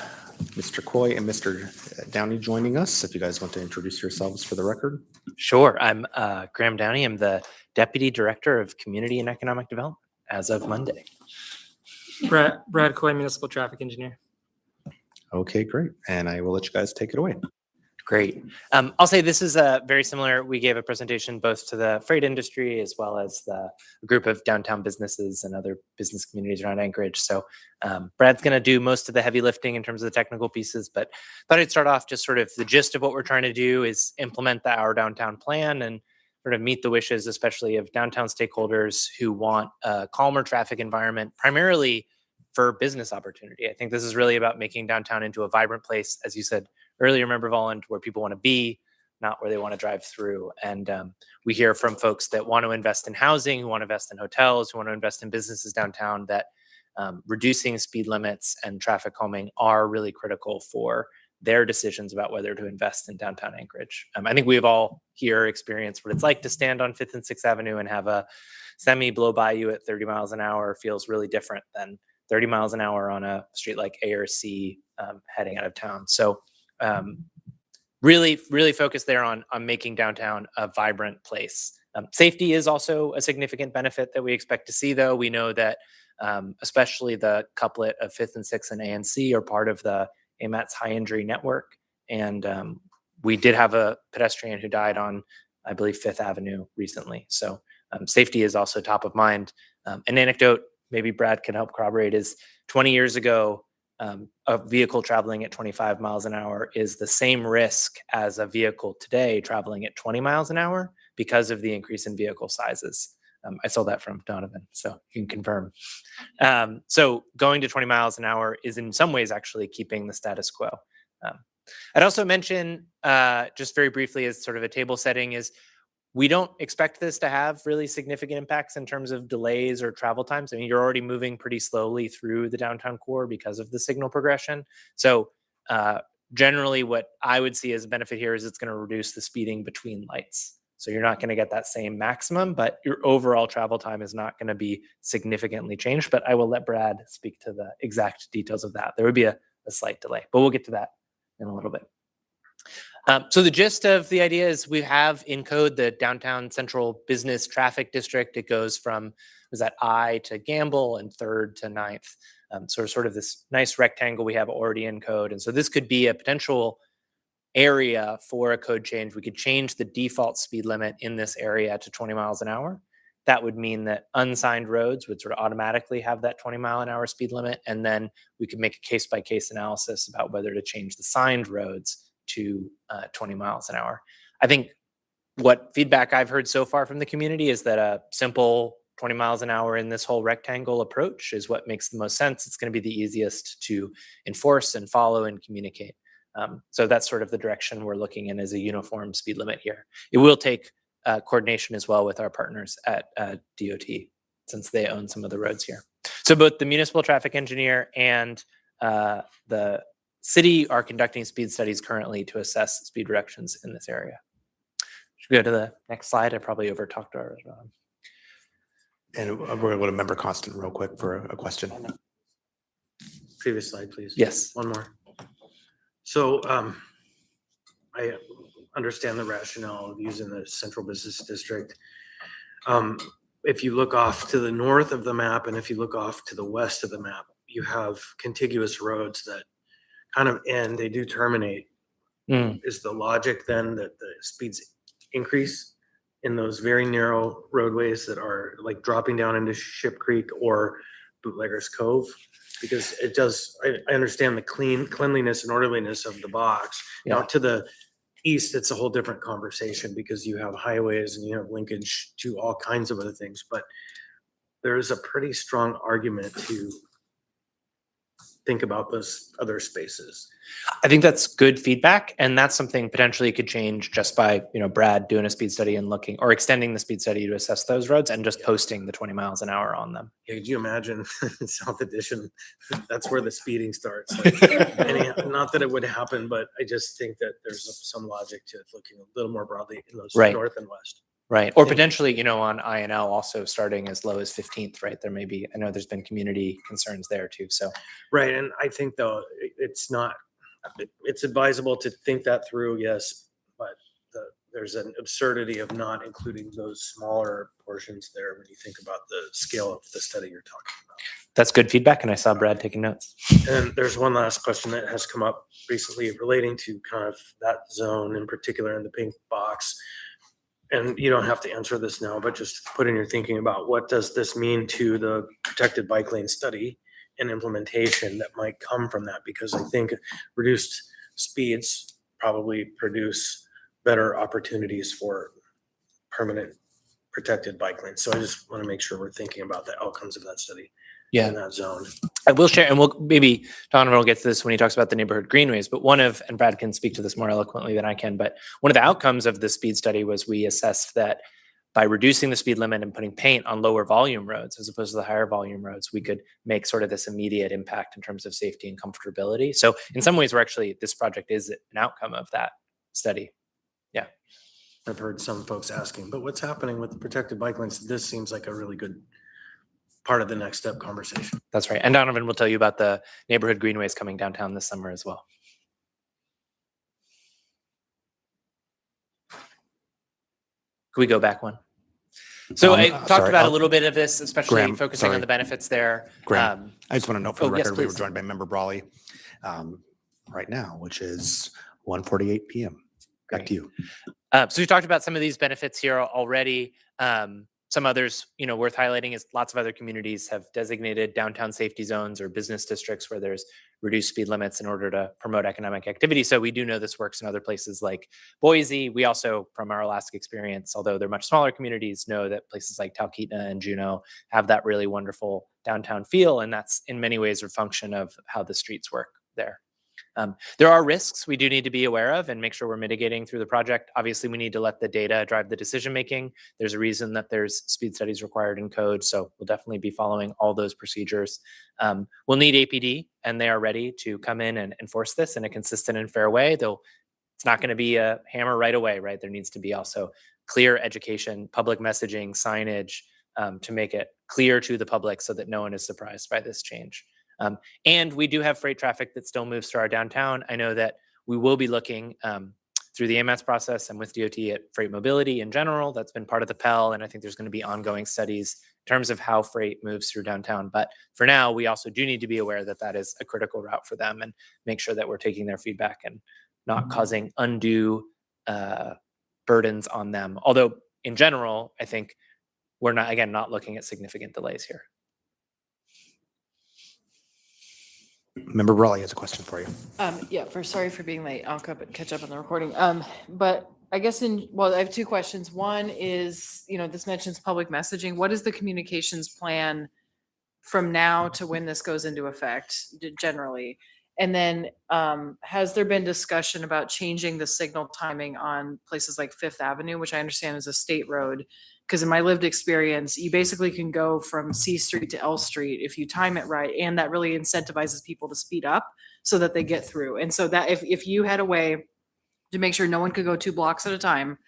Mr. Coy and Mr. Downey joining us. If you guys want to introduce yourselves for the record. Sure. I'm Graham Downey. I'm the Deputy Director of Community and Economic Development as of Monday. Brad Coy, Municipal Traffic Engineer. Okay, great. And I will let you guys take it away. Great. I'll say this is very similar. We gave a presentation both to the freight industry as well as the group of downtown businesses and other business communities around Anchorage. So Brad's going to do most of the heavy lifting in terms of the technical pieces, but thought I'd start off just sort of the gist of what we're trying to do is implement the Our Downtown plan and sort of meet the wishes, especially of downtown stakeholders who want a calmer traffic environment, primarily for business opportunity. I think this is really about making downtown into a vibrant place, as you said earlier, Member Volland, where people want to be, not where they want to drive through. And we hear from folks that want to invest in housing, who want to invest in hotels, who want to invest in businesses downtown, that reducing speed limits and traffic calming are really critical for their decisions about whether to invest in downtown Anchorage. I think we've all here experienced what it's like to stand on 5th and 6th Avenue and have a semi blow by you at 30 miles an hour. Feels really different than 30 miles an hour on a street like A or C heading out of town. So really focused there on making downtown a vibrant place. Safety is also a significant benefit that we expect to see, though. We know that especially the couplet of 5th and 6th and A and C are part of the AMAT's high injury network. And we did have a pedestrian who died on, I believe, 5th Avenue recently. So safety is also top of mind. An anecdote, maybe Brad can help corroborate, is 20 years ago, a vehicle traveling at 25 miles an hour is the same risk as a vehicle today traveling at 20 miles an hour because of the increase in vehicle sizes. I saw that from Donovan, so you can confirm. So going to 20 miles an hour is in some ways actually keeping the status quo. I'd also mention, just very briefly as sort of a table setting, is we don't expect this to have really significant impacts in terms of delays or travel times. I mean, you're already moving pretty slowly through the downtown core because of the signal progression. So generally what I would see as a benefit here is it's going to reduce the speeding between lights. So you're not going to get that same maximum, but your overall travel time is not going to be significantly changed. But I will let Brad speak to the exact details of that. There would be a slight delay, but we'll get to that in a little bit. So the gist of the idea is we have in code the downtown central business traffic district. It goes from, was that I to Gamble and 3rd to 9th. So sort of this nice rectangle we have already in code. And so this could be a potential area for a code change. We could change the default speed limit in this area to 20 miles an hour. That would mean that unsigned roads would sort of automatically have that 20 mile an hour speed limit. And then we could make a case by case analysis about whether to change the signed roads to 20 miles an hour. I think what feedback I've heard so far from the community is that a simple 20 miles an hour in this whole rectangle approach is what makes the most sense. It's going to be the easiest to enforce and follow and communicate. So that's sort of the direction we're looking in, as a uniform speed limit here. It will take coordination as well with our partners at DOT, since they own some of the roads here. So both the municipal traffic engineer and the city are conducting speed studies currently to assess speed reductions in this area. Should we go to the next slide? I probably over talked to our. And we're going to go to Member Constant real quick for a question. Previous slide, please. Yes. One more. So I understand the rationale of using the central business district. If you look off to the north of the map and if you look off to the west of the map, you have contiguous roads that kind of end, they do terminate. Is the logic then that the speeds increase in those very narrow roadways that are like dropping down into Ship Creek or Bootleggers Cove? because it does, I understand the cleanliness and orderliness of the box. Now Yeah. to the east, it's a whole different conversation because you have highways and you have linkage to all kinds of other things, but there is a pretty strong argument to think about those other spaces. I think that's good feedback, and that's something potentially could change just by, Brad doing a speed study and looking, or extending the speed study to assess those roads and just posting the 20 miles an hour on them. Yeah, could you imagine South Addition? That's where the speeding starts. Like, not that it would happen, but I just think that there's some logic to looking a little more broadly in those Right. north and west. Right. Or potentially, on INL also starting as low as 15th, right? There may be, I know there's been community concerns there too. So Right, and I think though, it's advisable to think that through, yes, but there's an absurdity of not including those smaller portions there when you think about the scale of the study you're talking about. that's good feedback. And I saw Brad taking notes. And there's one last question that has come up recently relating to kind of that zone in particular in the pink box. And you don't have to answer this now, but just put in your thinking about what does this mean to the protected bike lane study and implementation that might come from that? Because I think reduced speeds probably produce better opportunities for permanent protected bike lanes. So I just want to make sure we're thinking about the outcomes of that study in that zone. I will share, and maybe Donovan will get to this when he talks about the neighborhood greenways, but and Brad can speak to this more eloquently than I can, but one of the outcomes of the speed study was we assessed that by reducing the speed limit and putting paint on lower volume roads as opposed to the higher volume roads, we could make sort of this immediate impact in terms of safety and comfortability. So in some ways, this project is an outcome of that study. Yeah. I've heard some folks asking, but what's happening with the protected bike lanes? This seems like a really good part of the next step conversation. That's right. And Donovan will tell you about the neighborhood greenways coming downtown this summer as well. Could we go back one? So I talked sorry, about a little bit of this, especially Graham, focusing sorry. on the benefits there. Graham, I just want to note for the yes, record, we were please. joined by Member Brawley right now, which is 1:48 p.m. Back to you. So we talked about some of these benefits here already. Some others, worth highlighting is lots of other communities have designated downtown safety zones or business districts where there's reduced speed limits in order to promote economic activity. So we do know this works in other places like Boise. We also, from our Alaska experience, although they're much smaller communities, know that places like Talkeetna and Juneau have that really wonderful downtown feel. And that's in many ways a function of how the streets work there. There are risks we do need to be aware of and make sure we're mitigating through the project. Obviously, we need to let the data drive the decision making. There's a reason that there's speed studies required in code, so we'll definitely be following all those procedures. We'll need APD, and they are ready to come in and enforce this in a consistent and fair way, though it's not going to be a hammer right away, right? There needs to be also clear education, public messaging, signage to make it clear to the public so that no one is surprised by this change. And we do have freight traffic that still moves through our downtown. I know that we will be looking through the AMS process and with DOT at freight mobility in general. That's been part of the Pell, and I think there's going to be ongoing studies in terms of how freight moves through downtown. But for now, we also do need to be aware that that is a critical route for them and make sure that we're taking their feedback and not causing undue burdens on them. Although in general, I think we're not looking at significant delays here. Member Brawley has a question for you. Sorry for being late. I'll catch up on the recording. But I guess I have two questions. One is, this mentions public messaging. What is the communications plan from now to when this goes into effect generally? And then has there been discussion about changing the signal timing on places like Fifth Avenue, which I understand is a state road? Because in my lived experience, you basically can go from C Street to L Street if you time it right. And that really incentivizes people to speed up so that they get through. And so that if you had a way to make sure no one could go 2 blocks at a time,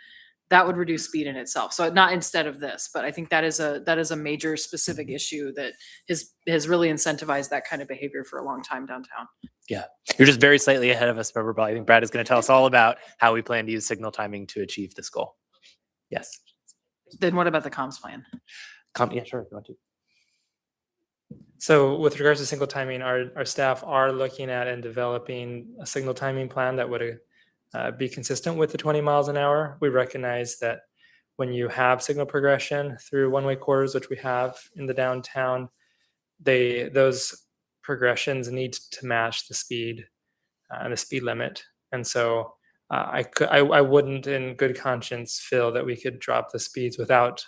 that would reduce speed in itself. So not instead of this, but I think that is a major specific issue that has really incentivized that kind of behavior for a long time downtown. Yeah, you're just very slightly ahead of us, Member Brawley. I think Brad is going to tell us all about how we plan to use signal timing to achieve this goal. Yes. Then what about the comms plan? Yeah, sure. If you want to. So with regards to signal timing, our staff are looking at and developing a signal timing plan that would be consistent with the 20 miles an hour. We recognize that when you have signal progression through one-way corridors, which we have in the downtown, those progressions need to match the speed and the speed limit. And so I wouldn't in good conscience feel that we could drop the speeds without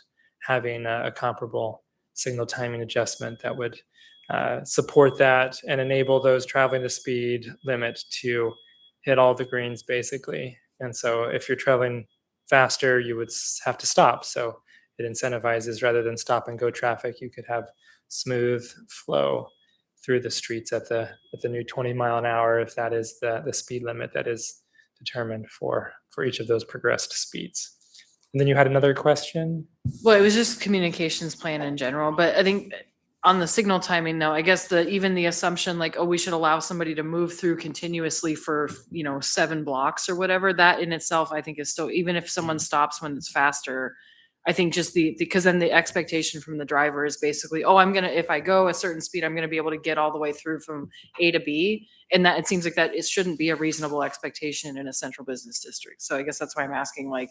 having a comparable signal timing adjustment that would support that and enable those traveling the speed limit to hit all the greens basically. And so if you're traveling faster, you would have to stop. So it incentivizes rather than stop and go traffic, you could have smooth flow through the streets at the new 20 mile an hour if that is the speed limit that is determined for each of those progressed speeds. And then you had another question. Well, it was just communications plan in general, but I think on the signal timing though, I guess even the assumption like, oh, we should allow somebody to move through continuously for, 7 blocks or whatever, that in itself, I think is still, even if someone stops when it's faster, I think just because then the expectation from the driver is basically, oh, if I go a certain speed, I'm going to be able to get all the way through from A to B. And that it seems like that it shouldn't be a reasonable expectation in a central business district. So I guess that's why I'm asking like,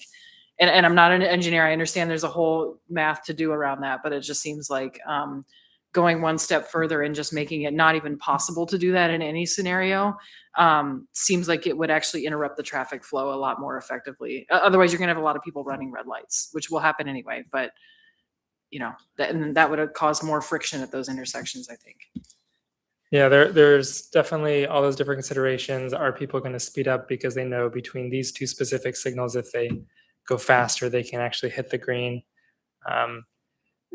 and I'm not an engineer. I understand there's a whole math to do around that, but it just seems like going one step further and just making it not even possible to do that in any scenario seems like it would actually interrupt the traffic flow a lot more effectively. Otherwise, you're going to have a lot of people running red lights, which will happen anyway. But that would have caused more friction at those intersections, I think. Yeah, there's definitely all those different considerations. Are people going to speed up because they know between these two specific signals, if they go faster, they can actually hit the green?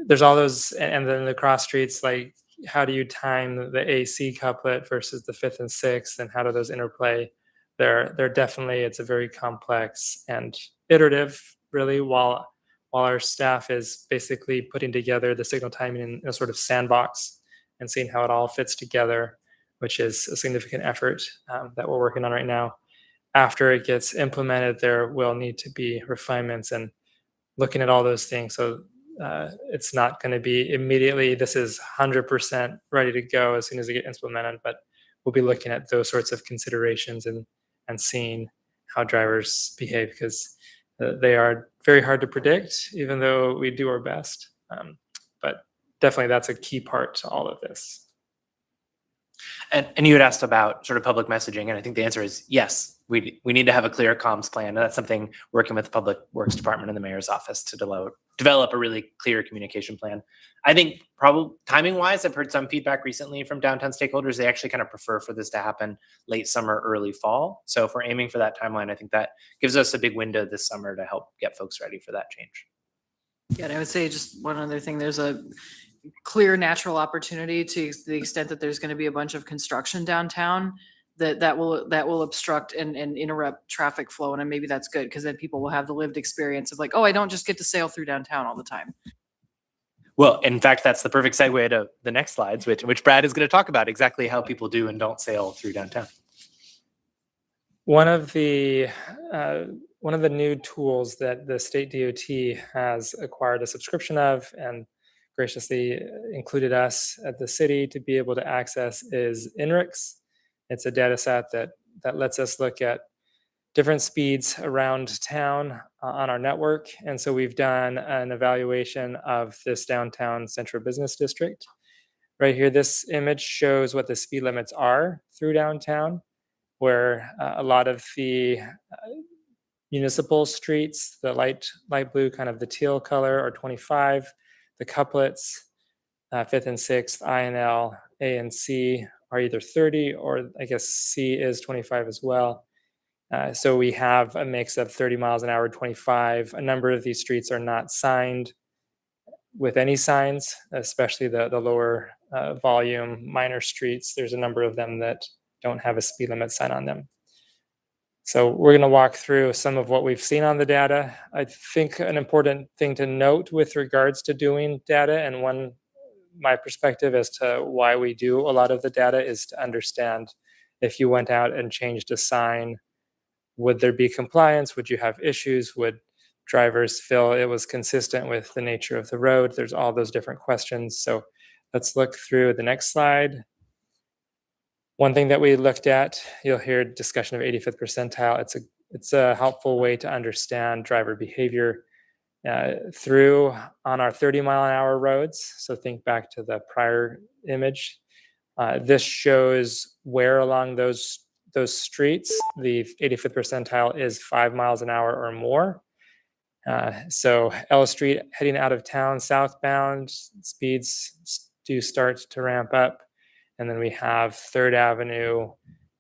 There's all those, and then the cross streets, like how do you time the AC couplet versus the 5th and 6th, and how do those interplay? They're definitely, it's a very complex and iterative, really, while our staff is basically putting together the signal timing in a sort of sandbox and seeing how it all fits together, which is a significant effort that we're working on right now. After it gets implemented, there will need to be refinements and looking at all those things. So it's not going to be immediately, this is 100% ready to go as soon as it gets implemented, but we'll be looking at those sorts of considerations and seeing how drivers behave, because they are very hard to predict, even though we do our best. But definitely that's a key part to all of this. And you had asked about sort of public messaging, and I think the answer is yes. We need to have a clear comms plan, and that's something working with the Public Works Department and the Mayor's office to develop a really clear communication plan. I think probably timing wise, I've heard some feedback recently from downtown stakeholders. They actually kind of prefer for this to happen late summer, early fall. So if we're aiming for that timeline, I think that gives us a big window this summer to help get folks ready for that change. Yeah, and I would say just one other thing, there's a clear natural opportunity to the extent that there's going to be a bunch of construction downtown that will obstruct and interrupt traffic flow. And maybe that's good, because then people will have the lived experience of like, oh, I don't just get to sail through downtown all the time. Well, in fact, that's the perfect segue to the next slides, which Brad is going to talk about exactly how people do and don't sail through downtown. One of the new tools that the state DOT has acquired a subscription of and graciously included us at the city to be able to access is INRIX. It's a data set that lets us look at different speeds around town on our network. And so we've done an evaluation of this downtown central business district. Right here, this image shows what the speed limits are through downtown, where a lot of the municipal streets, the light blue, kind of the teal color, are 25. The couplets, 5th and 6th, INL, A and C are either 30, or I guess C is 25 as well. So we have a mix of 30 miles an hour, 25. A number of these streets are not signed with any signs, especially the lower volume minor streets. There's a number of them that don't have a speed limit sign on them. So we're going to walk through some of what we've seen on the data. I think an important thing to note with regards to doing data, and my perspective as to why we do a lot of the data, is to understand if you went out and changed a sign, would there be compliance? Would you have issues? Would drivers feel it was consistent with the nature of the road? There's all those different questions. So let's look through the next slide. One thing that we looked at, you'll hear discussion of 85th percentile. It's a helpful way to understand driver behavior through on our 30 mile an hour roads. So think back to the prior image. This shows where along those streets the 85th percentile is 5 miles an hour or more. So L Street heading out of town southbound, speeds do start to ramp up. And then we have 3rd Avenue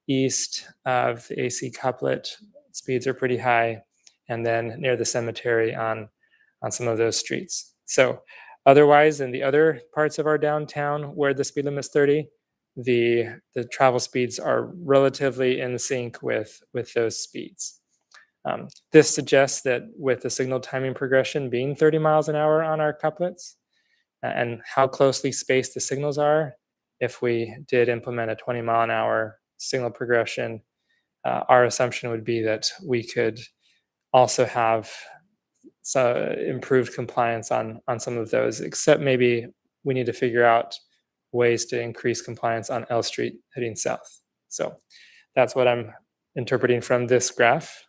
east of the AC couplet, speeds are pretty high. And then near the cemetery on some of those streets. So otherwise, in the other parts of our downtown where the speed limit is 30, the travel speeds are relatively in sync with those speeds. This suggests that with the signal timing progression being 30 miles an hour on our couplets and how closely spaced the signals are, if we did implement a 20 mile an hour signal progression, our assumption would be that we could also have improved compliance on some of those, except maybe we need to figure out ways to increase compliance on L Street heading south. So that's what I'm interpreting from this graph.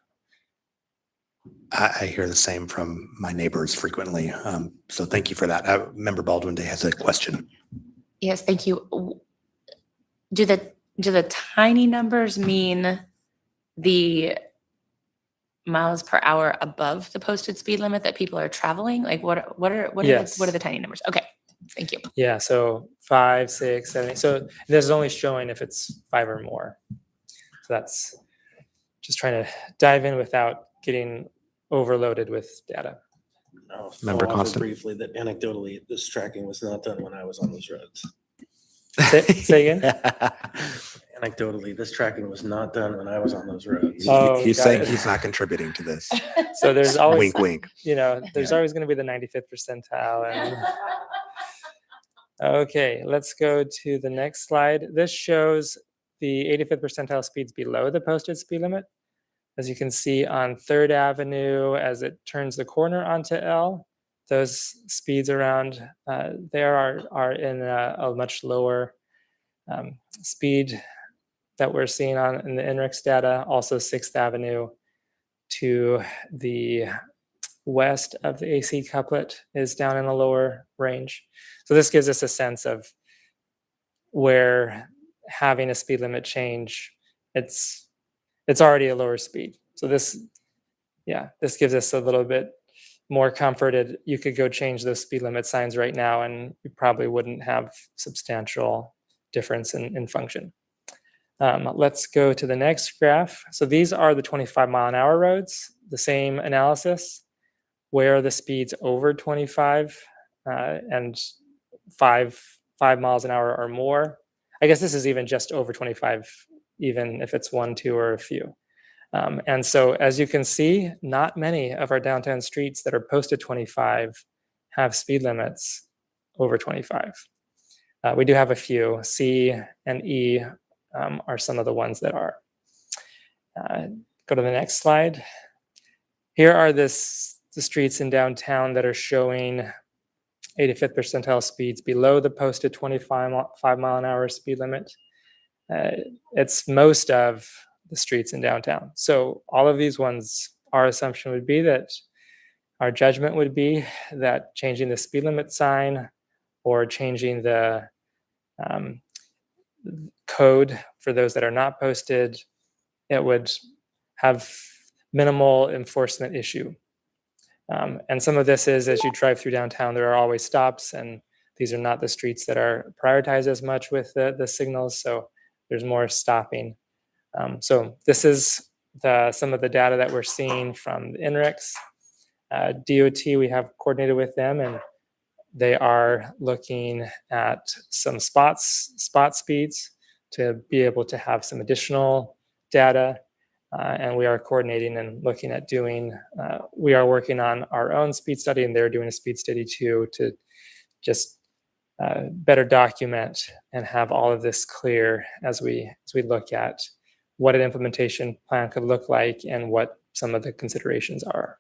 I hear the same from my neighbors frequently. So thank you for that. Member Baldwin Day has a question. Yes, thank you. Do the tiny numbers mean the miles per hour above the posted speed limit that people are traveling? Like what are Yes. the tiny numbers? Okay, thank you. Yeah, so 5, 6, 7, 8. So this is only showing if it's 5 or more. So that's just trying to dive in without getting overloaded with data. Member I'll offer Constant. briefly that anecdotally, this tracking was not done when I was on those roads. Say again? Anecdotally, this tracking was not done when I was on those roads. Oh, He's got saying it. he's not contributing to this. So there's always, Wink, wink. there's always going to be the 95th percentile. And okay, let's go to the next slide. This shows the 85th percentile speeds below the posted speed limit. As you can see on 3rd Avenue, as it turns the corner onto L, those speeds around there are in a much lower speed that we're seeing in the NREX data. Also 6th Avenue to the west of the AC couplet is down in a lower range. So this gives us a sense of where having a speed limit change, it's already a lower speed. So this gives us a little bit more comforted. You could go change those speed limit signs right now and you probably wouldn't have substantial difference in function. Let's go to the next graph. So these are the 25 mile an hour roads, the same analysis. Where are the speeds over 25 and 5 miles an hour or more? I guess this is even just over 25, even if it's 1, 2, or a few. And so as you can see, not many of our downtown streets that are posted 25 have speed limits over 25. We do have a few. C and E are some of the ones that are. Go to the next slide. Here are the streets in downtown that are showing 85th percentile speeds below the posted 25 mile an hour speed limit. It's most of the streets in downtown. So all of these ones, our assumption would be that our judgment would be that changing the speed limit sign or changing the code for those that are not posted, it would have minimal enforcement issue. And some of this is as you drive through downtown, there are always stops, and these are not the streets that are prioritized as much with the signals. So there's more stopping. So this is some of the data that we're seeing from the NREX. DOT, we have coordinated with them, and they are looking at some spot speeds to be able to have some additional data. And we are coordinating and looking at doing, we are working on our own speed study, and they're doing a speed study too, to just better document and have all of this clear as we look at what an implementation plan could look like and what some of the considerations are.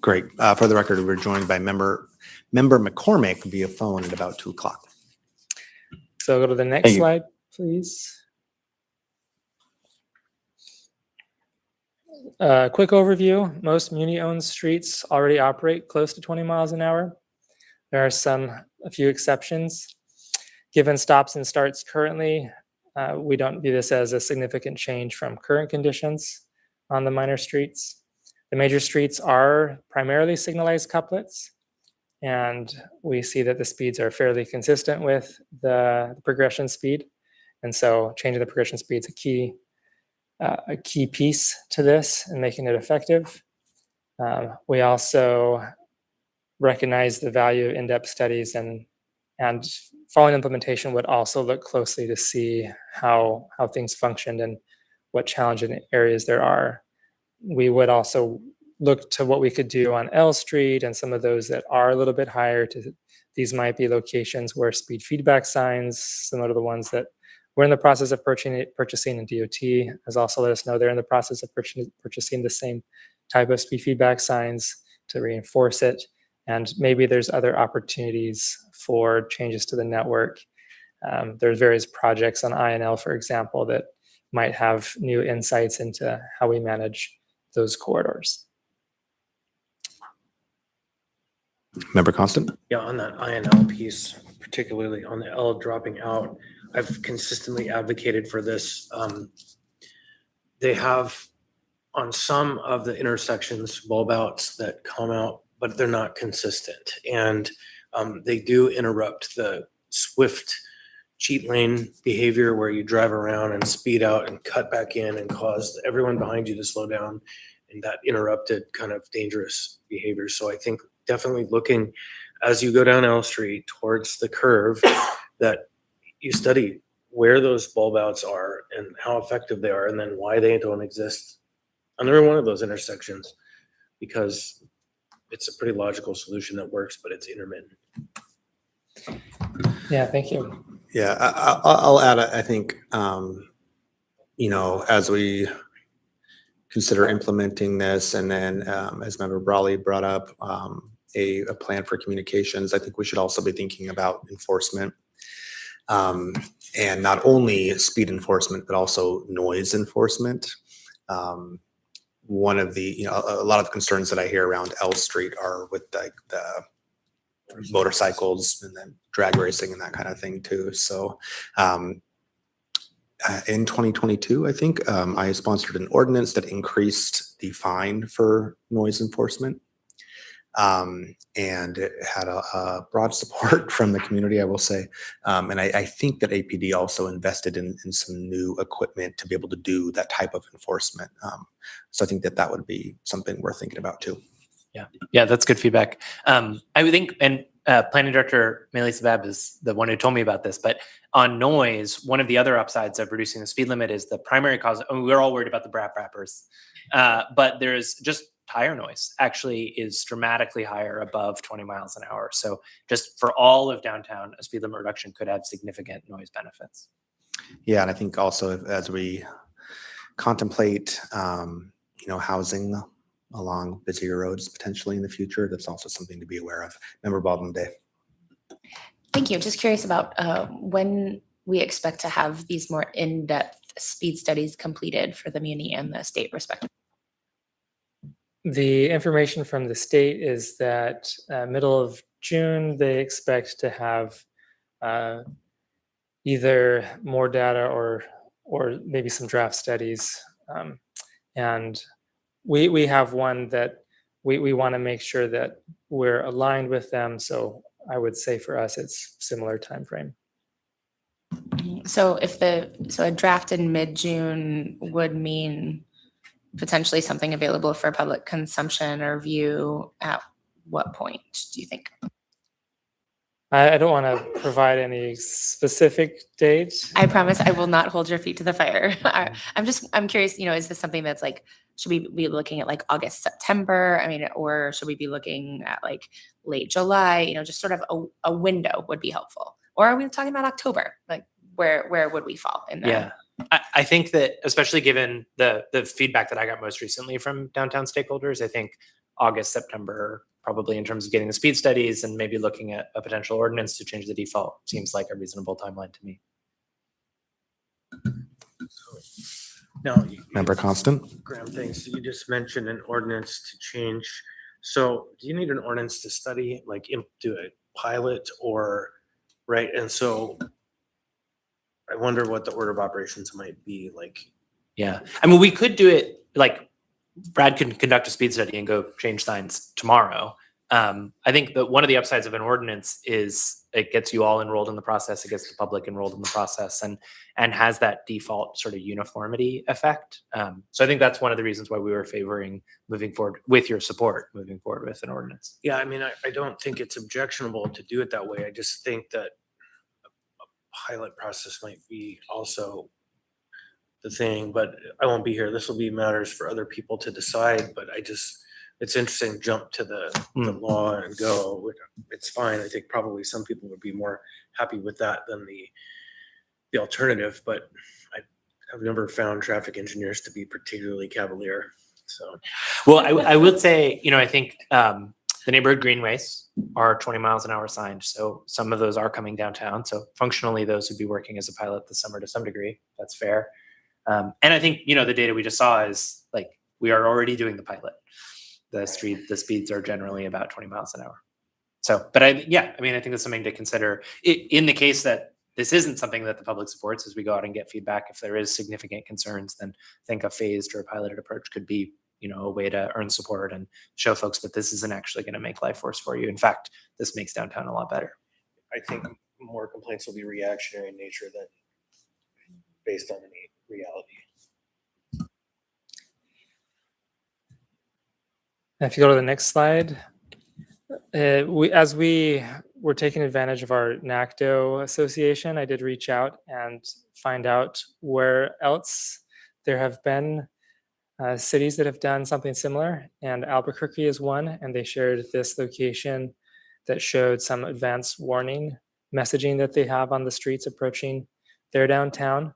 Great. For the record, we're joined by member McCormick via phone at about 2 o'clock. So go to the next Thank you. slide, please. Quick overview. Most muni-owned streets already operate close to 20 miles an hour. There are a few exceptions. Given stops and starts currently, we don't view this as a significant change from current conditions on the minor streets. The major streets are primarily signalized couplets, and we see that the speeds are fairly consistent with the progression speed. And so changing the progression speed is a key piece to this and making it effective. We also recognize the value of in-depth studies, and following implementation would also look closely to see how things functioned and what challenging areas there are. We would also look to what we could do on L Street and some of those that are a little bit higher. These might be locations where speed feedback signs, similar to the ones that we're in the process of purchasing, and DOT has also let us know they're in the process of purchasing the same type of speed feedback signs to reinforce it. And maybe there's other opportunities for changes to the network. There's various projects on INL, for example, that might have new insights into how we manage those corridors. Member Constant? Yeah, on that INL piece, particularly on the L dropping out, I've consistently advocated for this. They have on some of the intersections bulb outs that come out, but they're not consistent. And they do interrupt the swift cheat lane behavior where you drive around and speed out and cut back in and cause everyone behind you to slow down, and that interrupted kind of dangerous behavior. So I think definitely looking as you go down L Street towards the curve, that you study where those bulb outs are and how effective they are, and then why they don't exist on every one of those intersections, because it's a pretty logical solution that works, but it's intermittent. Yeah, thank you. Yeah, I'll add, I think, as we consider implementing this, and then as Member Brawley brought up, a plan for communications, I think we should also be thinking about enforcement. And not only speed enforcement, but also noise enforcement. One of the, a lot of the concerns that I hear around L Street are with like the motorcycles and then drag racing and that kind of thing too. So in 2022, I think I sponsored an ordinance that increased the fine for noise enforcement. And it had a broad support from the community, I will say. And I think that APD also invested in some new equipment to be able to do that type of enforcement. So I think that would be something worth thinking about too. Yeah, that's good feedback. I would think, and Planning Director Meili Sabab is the one who told me about this, but on noise, one of the other upsides of reducing the speed limit is the primary cause. I mean, we're all worried about the BRAP wrappers, but there's just tire noise actually is dramatically higher above 20 miles an hour. So just for all of downtown, a speed limit reduction could have significant noise benefits. Yeah, and I think also as we contemplate, housing along busier roads potentially in the future, that's also something to be aware of. Member Baldwin Day. Thank you. Just curious about when we expect to have these more in-depth speed studies completed for the muni and the state respectively. The information from the state is that middle of June, they expect to have either more data or maybe some draft studies. And we have one that we want to make sure that we're aligned with them. So I would say for us, it's similar timeframe. So a draft in mid-June would mean potentially something available for public consumption or view at what point, do you think? I don't want to provide any specific date. I promise I will not hold your feet to the fire. I'm curious, is this something that's like, should we be looking at like August, September? I mean, or should we be looking at like late July? Just sort of a window would be helpful. Or are we talking about October? Like where would we fall in there? Yeah. I think that especially given the feedback that I got most recently from downtown stakeholders, I think August, September, probably in terms of getting the speed studies and maybe looking at a potential ordinance to change the default seems like a reasonable timeline to me. Now, Member Constant. Graham, thanks. You just mentioned an ordinance to change. So do you need an ordinance to study, like do a pilot or, right? And so I wonder what the order of operations might be like. Yeah. I mean, we could do it like Brad can conduct a speed study and go change signs tomorrow. I think that one of the upsides of an ordinance is it gets you all enrolled in the process, it gets the public enrolled in the process, and has that default sort of uniformity effect. So I think that's one of the reasons why we were favoring moving forward with your support, moving forward with an ordinance. Yeah, I mean, I don't think it's objectionable to do it that way. I just think that a pilot process might be also the thing, but I won't be here. This will be matters for other people to decide, but it's interesting to jump to the law and go. It's fine. I think probably some people would be more happy with that than the alternative, but I've never found traffic engineers to be particularly cavalier. So, Well, I would say, I think the neighborhood greenways are 20 miles an hour signed. So some of those are coming downtown. So functionally, those would be working as a pilot this summer to some degree. That's fair. And I think, the data we just saw is like, we are already doing the pilot. The speeds are generally about 20 miles an hour. So, but I think that's something to consider in the case that this isn't something that the public supports as we go out and get feedback. If there is significant concerns, then I think a phased or a piloted approach could be, a way to earn support and show folks that this isn't actually going to make life worse for you. In fact, this makes downtown a lot better. I think more complaints will be reactionary in nature than based on any reality. If you go to the next slide, as we were taking advantage of our NACDO association, I did reach out and find out where else there have been cities that have done something similar, and Albuquerque is one, and they shared this location that showed some advanced warning messaging that they have on the streets approaching their downtown.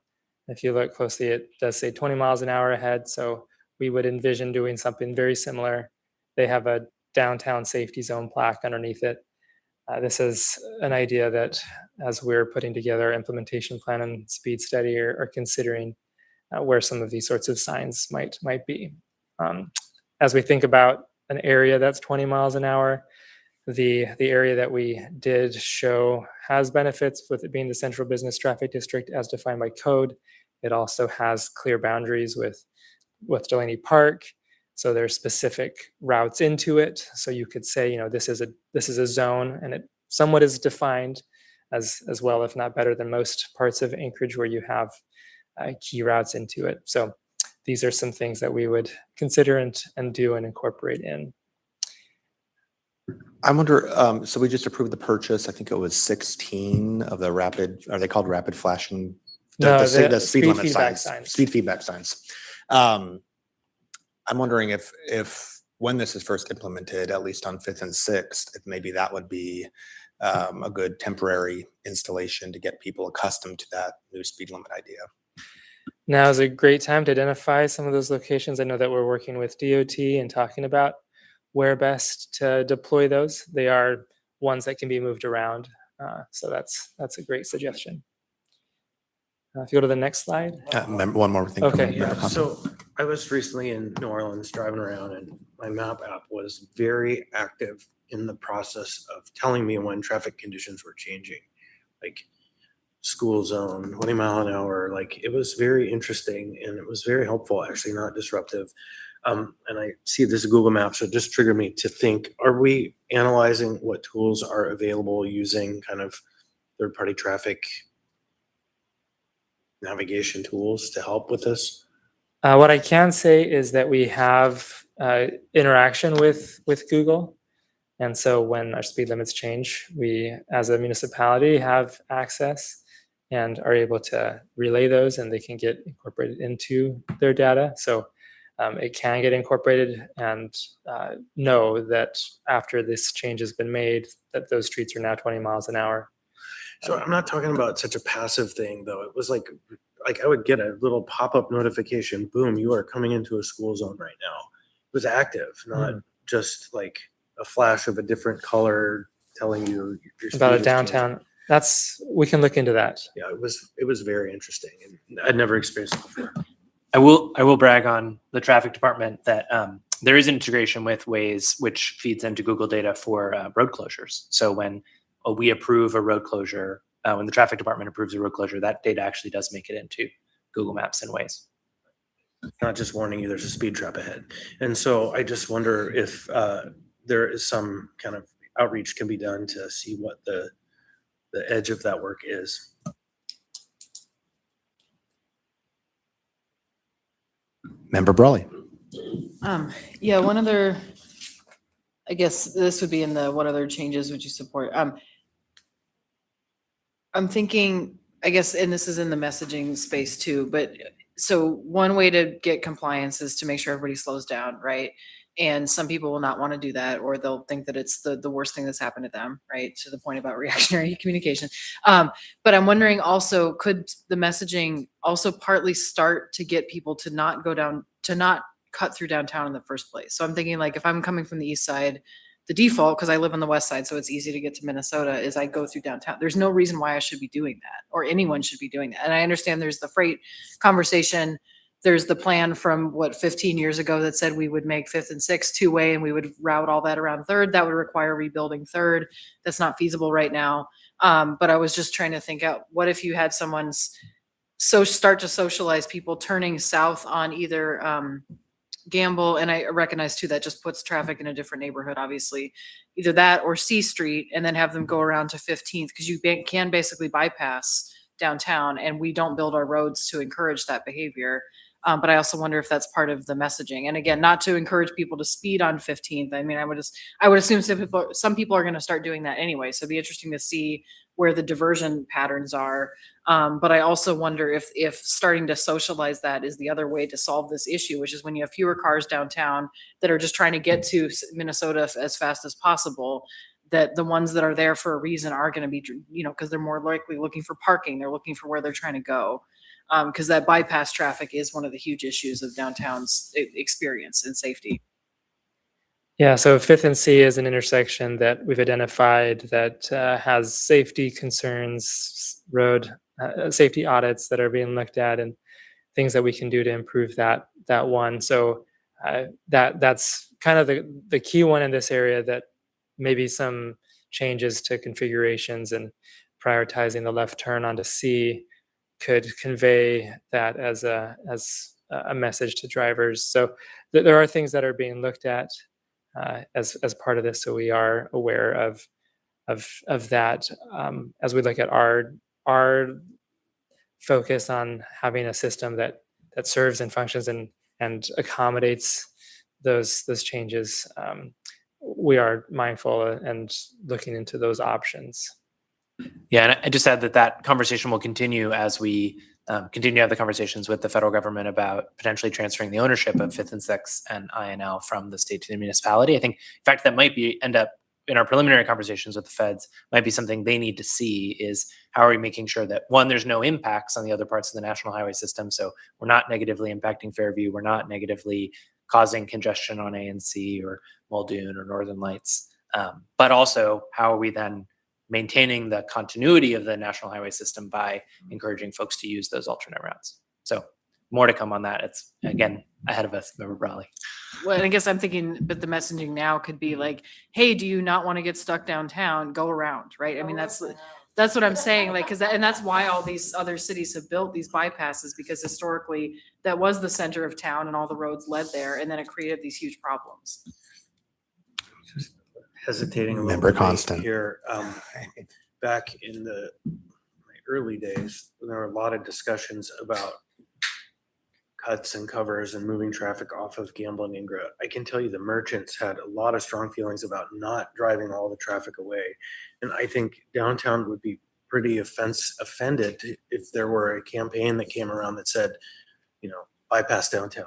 If you look closely, it does say 20 miles an hour ahead, so we would envision doing something very similar. They have a downtown safety zone plaque underneath it. This is an idea that, as we're putting together our implementation plan and speed study, are considering where some of these sorts of signs might be. As we think about an area that's 20 miles an hour, the area that we did show has benefits with it being the central business traffic district as defined by code. It also has clear boundaries with Delaney Park. So there's specific routes into it. So you could say, this is a zone, and it somewhat is defined as well, if not better than most parts of Anchorage where you have key routes into it. So these are some things that we would consider and do and incorporate in. I wonder, so we just approved the purchase. I think it was 16 of the are they called rapid flashing? No, The speed limit feedback signs, speed feedback signs. I'm wondering if when this is first implemented, at least on 5th and 6th, if maybe that would be a good temporary installation to get people accustomed to that new speed limit idea. Now is a great time to identify some of those locations. I know that we're working with DOT and talking about where best to deploy those. They are ones that can be moved around. So that's a great suggestion. If you go to the next slide. One more thing. Okay, Member Yeah, Coughlin. so I was recently in New Orleans driving around, and my map app was very active in the process of telling me when traffic conditions were changing, like school zone, 20 mile an hour. Like, it was very interesting, and it was very helpful, actually, not disruptive. And I see this Google Maps, so it just triggered me to think, are we analyzing what tools are available using kind of third-party traffic navigation tools to help with this? What I can say is that we have interaction with Google. And so when our speed limits change, we, as a municipality, have access and are able to relay those, and they can get incorporated into their data. So it can get incorporated, and know that after this change has been made, that those streets are now 20 miles an hour. So I'm not talking about such a passive thing, though. It was like I would get a little pop-up notification, boom, you are coming into a school zone right now. It was active, not just like a flash of a different color telling you your speed About a is downtown. We can look into that. changing. Yeah, it was very interesting, and I'd never experienced it before. I will brag on the traffic department that there is integration with Waze, which feeds into Google data for road closures. So when we approve a road closure, when the traffic department approves a road closure, that data actually does make it into Google Maps in ways. Not just warning you, there's a speed trap ahead. And so I just wonder if there is some kind of outreach can be done to see what the edge of that work is. Member Brawley. Yeah, one other, I guess this would be in the, what other changes would you support? I'm thinking, I guess, and this is in the messaging space too, but so one way to get compliance is to make sure everybody slows down, right? And some people will not want to do that, or they'll think that it's the worst thing that's happened to them, right? To the point about reactionary communication. But I'm wondering also, could the messaging also partly start to get people to not go down, to not cut through downtown in the first place? So I'm thinking, like, if I'm coming from the east side, the default, because I live on the west side, so it's easy to get to Minnesota, is I go through downtown. There's no reason why I should be doing that, or anyone should be doing that. And I understand there's the freight conversation. There's the plan from 15 years ago that said we would make 5th and 6th two-way and we would route all that around 3rd. That would require rebuilding 3rd. That's not feasible right now. But I was just trying to think out, what if you had someone's start to socialize people turning south on either Gamble, and I recognize too that just puts traffic in a different neighborhood, obviously, either that or C Street, and then have them go around to 15th, because you can basically bypass downtown, and we don't build our roads to encourage that behavior. But I also wonder if that's part of the messaging. And again, not to encourage people to speed on 15th. I mean, I would assume some people are going to start doing that anyway. So it'd be interesting to see where the diversion patterns are. But I also wonder if starting to socialize that is the other way to solve this issue, which is when you have fewer cars downtown that are just trying to get to Minnesota as fast as possible, that the ones that are there for a reason are going to be, because they're more likely looking for parking. They're looking for where they're trying to go. Because that bypass traffic is one of the huge issues of downtown's experience and safety. Yeah, so 5th and C is an intersection that we've identified that has safety concerns, road safety audits that are being looked at, and things that we can do to improve that one. So that's kind of the key one in this area, that maybe some changes to configurations and prioritizing the left turn onto C could convey that as a message to drivers. So there are things that are being looked at as part of this, so we are aware of that as we look at our focus on having a system that serves and functions and accommodates those changes. We are mindful and looking into those options. Yeah, and I just add that conversation will continue as we continue to have the conversations with the federal government about potentially transferring the ownership of 5th and 6th and INL from the state to the municipality. I think, in fact, that might end up in our preliminary conversations with the feds, might be something they need to see, is how are we making sure that, one, there's no impacts on the other parts of the national highway system. So we're not negatively impacting Fairview. We're not negatively causing congestion on A&C or Muldoon or Northern Lights. But also, how are we then maintaining the continuity of the national highway system by encouraging folks to use those alternate routes? So more to come on that. It's, again, ahead of us, Member Brawley. Well, and I guess I'm thinking, but the messaging now could be like, hey, do you not want to get stuck downtown? Go around, right? I mean, that's what I'm saying, like, and that's why all these other cities have built these bypasses, because historically that was the center of town and all the roads led there, and then it created these huge problems. Hesitating a little Member bit Constant. here. Back in my early days, there were a lot of discussions about cuts and covers and moving traffic off of Gamble and Ingra. I can tell you the merchants had a lot of strong feelings about not driving all the traffic away. And I think downtown would be pretty offended if there were a campaign that came around that said, bypass downtown.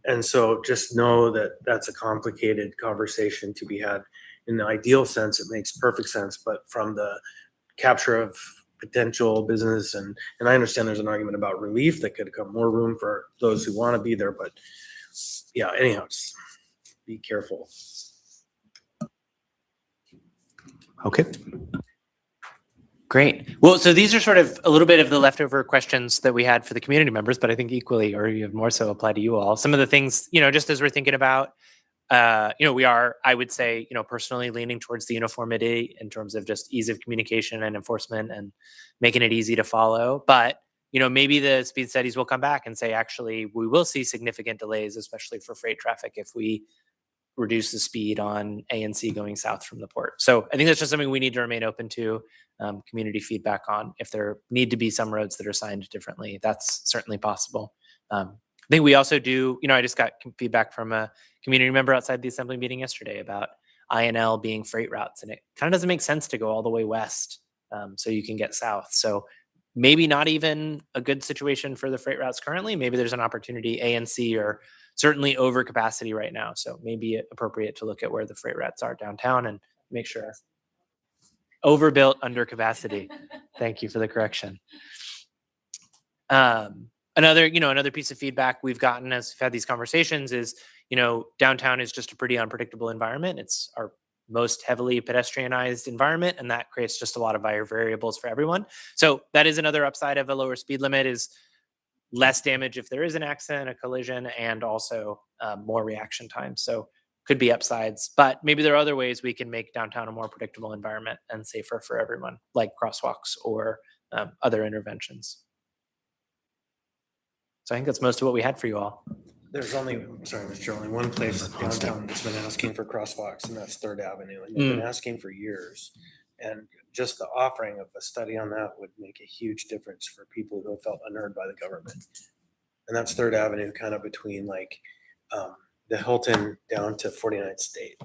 And so just know that that's a complicated conversation to be had. In the ideal sense, it makes perfect sense, but from the capture of potential business, and I understand there's an argument about relief that could come, more room for those who want to be there, but yeah, anyhow, just be careful. Okay. Great. Well, so these are sort of a little bit of the leftover questions that we had for the community members, but I think equally, or even more so, apply to you all. Some of the things, just as we're thinking about we are, I would say, personally leaning towards the uniformity in terms of just ease of communication and enforcement and making it easy to follow. But, maybe the speed studies will come back and say, actually, we will see significant delays, especially for freight traffic, if we reduce the speed on A and C going south from the port. So I think that's just something we need to remain open to, community feedback on. If there need to be some roads that are signed differently, that's certainly possible. I think we also do, I just got feedback from a community member outside the assembly meeting yesterday about INL being freight routes, and it kind of doesn't make sense to go all the way west so you can get south. So maybe not even a good situation for the freight routes currently. Maybe there's an opportunity. A and C are certainly over capacity right now, so maybe appropriate to look at where the freight routes are downtown and make sure. Overbuilt, under capacity. Thank you for the correction. Another piece of feedback we've gotten as we've had these conversations is, downtown is just a pretty unpredictable environment. It's our most heavily pedestrianized environment, and that creates just a lot of variables for everyone. So that is another upside of a lower speed limit, is less damage if there is an accident, a collision, and also more reaction time. So could be upsides, but maybe there are other ways we can make downtown a more predictable environment and safer for everyone, like crosswalks or other interventions. So I think that's most of what we had for you all. There's only one place downtown that's been asking for crosswalks, and that's Third Avenue. And they've been asking for years. And just the offering of a study on that would make a huge difference for people who have felt unheard by the government. And that's Third Avenue, kind of between the Hilton down to 49th State.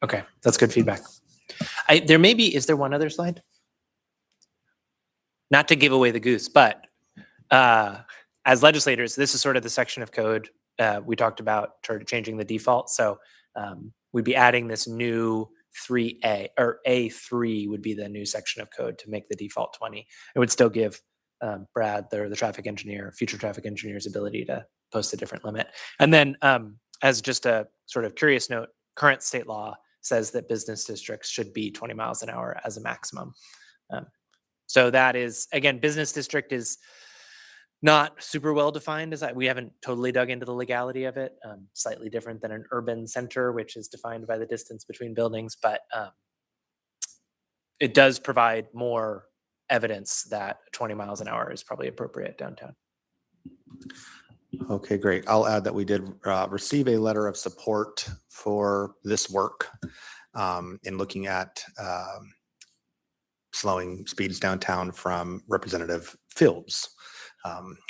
Okay, that's good feedback. Is there one other slide? Not to give away the goose, but as legislators, this is sort of the section of code we talked about sort of changing the default. So we'd be adding this new 3A, or A3 would be the new section of code to make the default 20. It would still give Brad, the traffic engineer, future traffic engineer's ability to post a different limit. And then as just a sort of curious note, current state law says that business districts should be 20 miles an hour as a maximum. So that is, again, business district is not super well defined. We haven't totally dug into the legality of it. Slightly different than an urban center, which is defined by the distance between buildings, but it does provide more evidence that 20 miles an hour is probably appropriate downtown. Okay, great. I'll add that we did receive a letter of support for this work in looking at slowing speeds downtown from Representative Fields,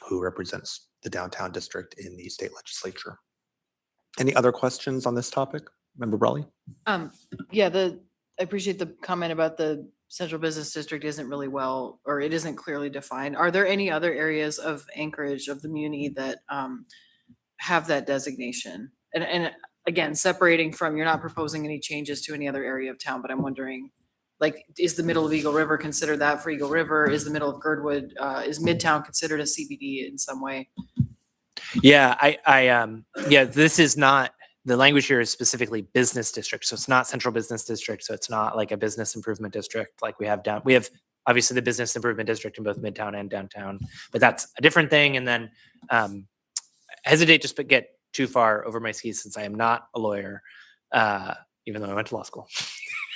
who represents the downtown district in the state legislature. Any other questions on this topic? Member Brawley? I appreciate the comment about the central business district isn't really or it isn't clearly defined. Are there any other areas of Anchorage, of the Muni, that have that designation? And again, separating from, you're not proposing any changes to any other area of town, but I'm wondering, is the middle of Eagle River considered that for Eagle River? Is the middle of Girdwood, is Midtown considered a CBD in some way? Yeah, this is not, the language here is specifically business district. So it's not central business district. So it's not like a business improvement district like we have down. We have obviously the business improvement district in both Midtown and downtown, but that's a different thing. And then hesitate to get too far over my skis since I am not a lawyer, even though I went to law school.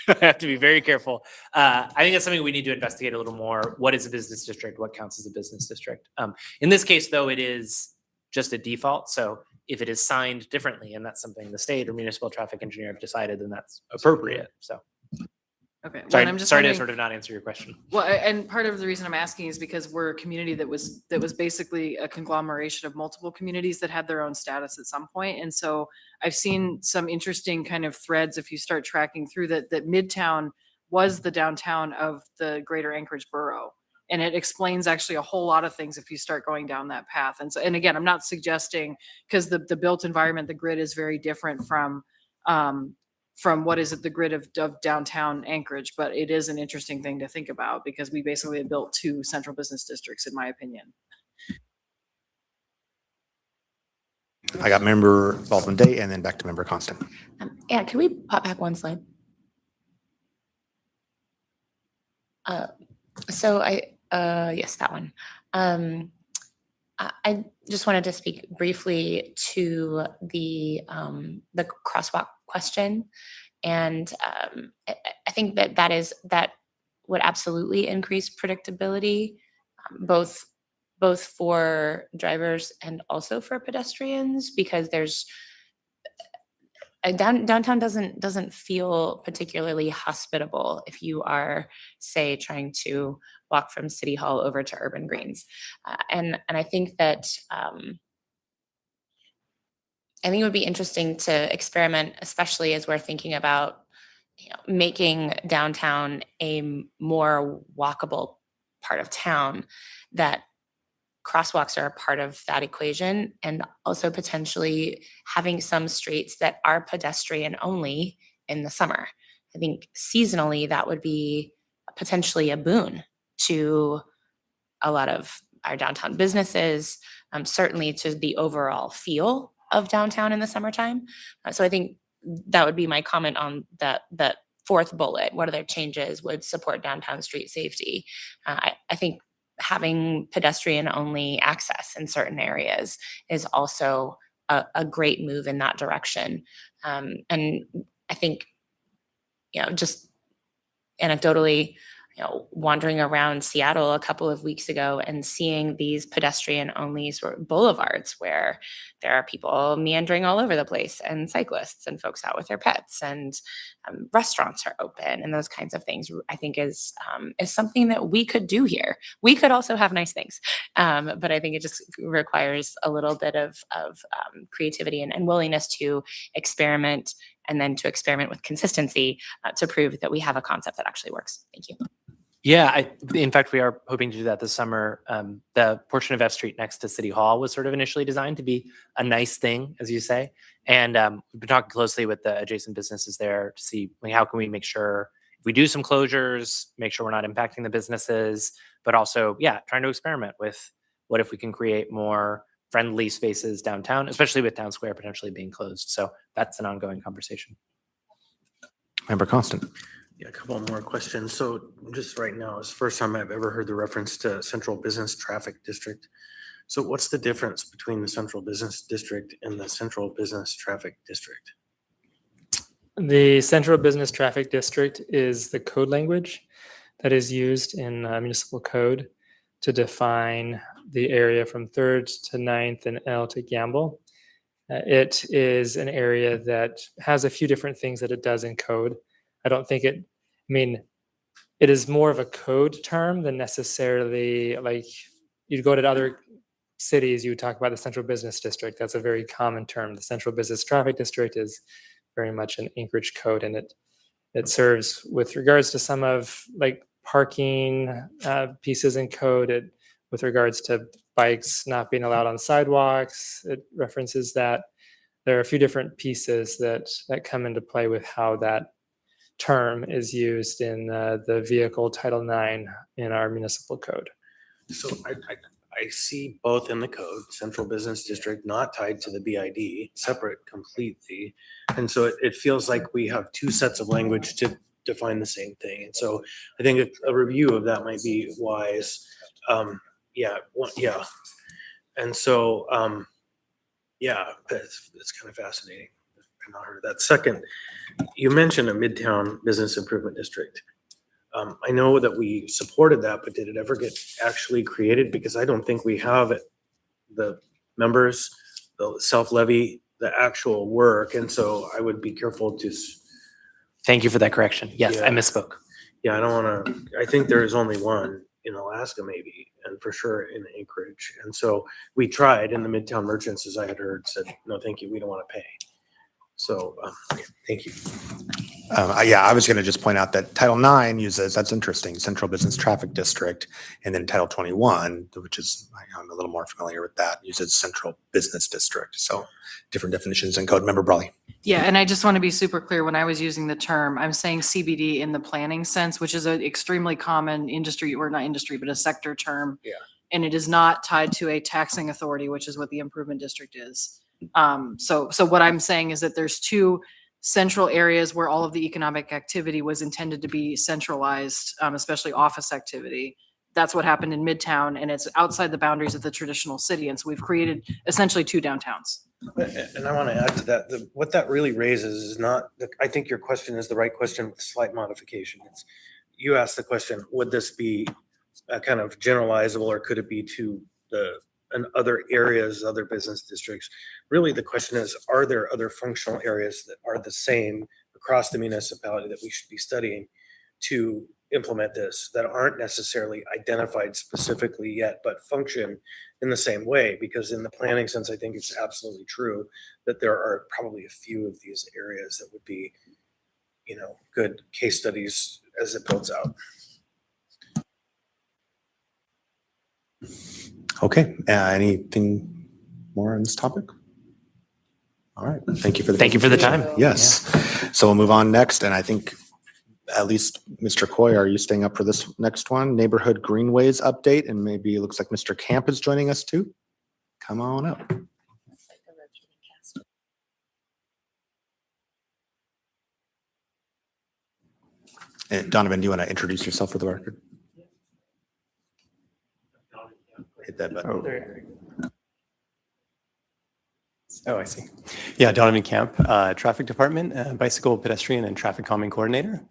I have to be very careful. I think that's something we need to investigate a little more. What is a business district? What counts as a business district? In this case, though, it is just a default. So if it is signed differently, and that's something the state or municipal traffic engineer have decided, then that's appropriate. So Okay. Well, sorry, I'm just sorry to wondering- sort of not answer your question. Well, and part of the reason I'm asking is because we're a community that was basically a conglomeration of multiple communities that had their own status at some point. And so I've seen some interesting kind of threads, if you start tracking through that Midtown was the downtown of the greater Anchorage borough. And it explains actually a whole lot of things if you start going down that path. And so, and again, I'm not suggesting, because the built environment, the grid is very different from what is it, the grid of downtown Anchorage, but it is an interesting thing to think about because we basically have built two central business districts, in my opinion. I got Member Baldwin Day and then back to Member Constant. Yeah, can we pop back one slide? So yes, that one. I just wanted to speak briefly to the crosswalk question. And I think that would absolutely increase predictability, both for drivers and also for pedestrians, because downtown doesn't feel particularly hospitable if you are, say, trying to walk from City Hall over to Urban Greens. And I think that I think it would be interesting to experiment, especially as we're thinking about making downtown a more walkable part of town, that crosswalks are a part of that equation, and also potentially having some streets that are pedestrian only in the summer. I think seasonally that would be potentially a boon to a lot of our downtown businesses, certainly to the overall feel of downtown in the summertime. So I think that would be my comment on that fourth bullet. What other changes would support downtown street safety? I think having pedestrian only access in certain areas is also a great move in that direction. And I think, just anecdotally, wandering around Seattle a couple of weeks ago and seeing these pedestrian only sort of boulevards where there are people meandering all over the place, and cyclists and folks out with their pets, and restaurants are open, and those kinds of things, I think is something that we could do here. We could also have nice things, but I think it just requires a little bit of creativity and willingness to experiment, and then to experiment with consistency to prove that we have a concept that actually works. Thank you. Yeah, in fact, we are hoping to do that this summer. The portion of F Street next to City Hall was sort of initially designed to be a nice thing, as you say. And we've been talking closely with the adjacent businesses there to see, like, how can we make sure if we do some closures, make sure we're not impacting the businesses, but also, trying to experiment with what if we can create more friendly spaces downtown, especially with Town Square potentially being closed. So that's an ongoing conversation. Member Constant. Yeah, a couple more questions. So just right now, it's the first time I've ever heard the reference to Central Business Traffic District. So what's the difference between the Central Business District and the Central Business Traffic District? The Central Business Traffic District is the code language that is used in municipal code to define the area from 3rd to 9th and L to Gamble. It is an area that has a few different things that it does in code. I don't think it is more of a code term than necessarily, like, you'd go to other cities, you would talk about the Central Business District. That's a very common term. The Central Business Traffic District is very much an Anchorage code, and it serves with regards to some of, like, parking pieces in code, with regards to bikes not being allowed on sidewalks. It references that. There are a few different pieces that come into play with how that term is used in the vehicle Title IX in our municipal code. So I see both in the code, Central Business District, not tied to the BID, separate completely. And so it feels like we have two sets of language to define the same thing. And so I think a review of that might be wise. And so, it's kind of fascinating. I've not heard of that. Second, you mentioned a Midtown Business Improvement District. I know that we supported that, but did it ever get actually created? Because I don't think we have it, the members, the self-levy, the actual work. And so I would be careful to. Thank you for that correction. Yes, I Yeah. misspoke. Yeah, I don't want to, I think there is only one in Alaska maybe, and for sure in Anchorage. And so we tried, and the Midtown merchants, as I had heard, said, no, thank you, we don't want to pay. So, thank you. I was going to just point out that Title IX uses, that's interesting, Central Business Traffic District, and then Title 21, which is, I'm a little more familiar with that, uses Central Business District. So different definitions in code. Member Brawley. Yeah, and I just want to be super clear, when I was using the term, I'm saying CBD in the planning sense, which is an extremely common industry, or not industry, but a sector term. Yeah. And it is not tied to a taxing authority, which is what the improvement district is. So what I'm saying is that there's two central areas where all of the economic activity was intended to be centralized, especially office activity. that's what happened in Midtown, and it's outside the boundaries of the traditional city. And so we've created essentially two downtowns. And I want to add to that, what that really raises is not, I think your question is the right question with slight modification. You asked the question, would this be a kind of generalizable, or could it be to and other areas, other business districts? Really, the question is, are there other functional areas that are the same across the municipality that we should be studying to implement this, that aren't necessarily identified specifically yet, but function in the same way? Because in the planning sense, I think it's absolutely true that there are probably a few of these areas that would be, good case studies as it builds out. Okay, anything more on this topic? All right, thank you for the Thank you for the presentation. time. Yes, so we'll move on next, and I think at least Mr. Coy, are you staying up for this next one? Neighborhood Greenways update, and maybe it looks like Mr. Camp is joining us too. Come on up. And Donovan, do you want to introduce yourself for the record? Hit that button. Oh, I see. Yeah, Donovan Camp, Traffic Department, Bicycle, Pedestrian, and Traffic Calming Coordinator.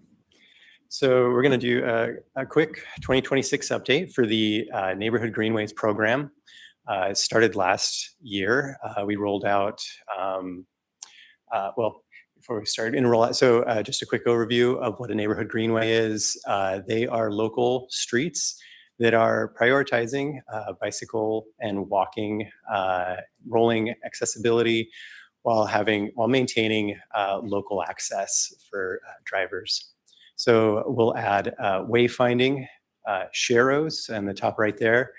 So we're going to do a quick 2026 update for the Neighborhood Greenways program. It started last year. We rolled out, before we start, just a quick overview of what a neighborhood greenway is. They are local streets that are prioritizing bicycle and walking, rolling accessibility while maintaining local access for drivers. So we'll add wayfinding, sharrows on the top right there,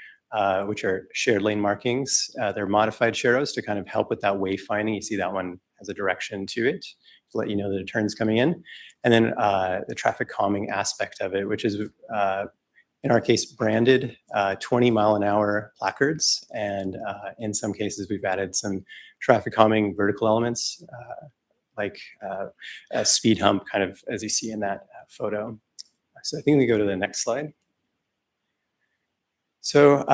which are shared lane markings. They're modified sharrows to kind of help with that wayfinding. You see that one has a direction to it to let you know that a turn's coming in. And then the traffic calming aspect of it, which is in our case, branded 20-mile-an-hour placards. And in some cases, we've added some traffic calming vertical elements, like a speed hump, kind of as you see in that photo. So I think we go to the next slide. So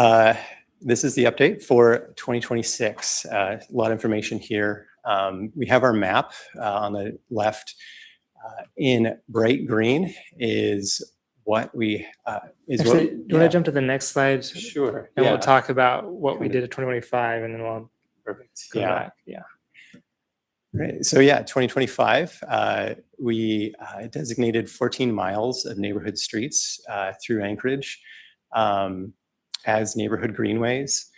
this is the update for 2026. A lot of information here. We have our map on the left. In bright green is what we Actually, do you want to jump to the next slide? Sure. And yeah. we'll talk about what we did at 2025, and then we'll Perfect. go Yeah. back. Yeah. Right. So yeah, 2025, we designated 14 miles of neighborhood streets through Anchorage as neighborhood greenways.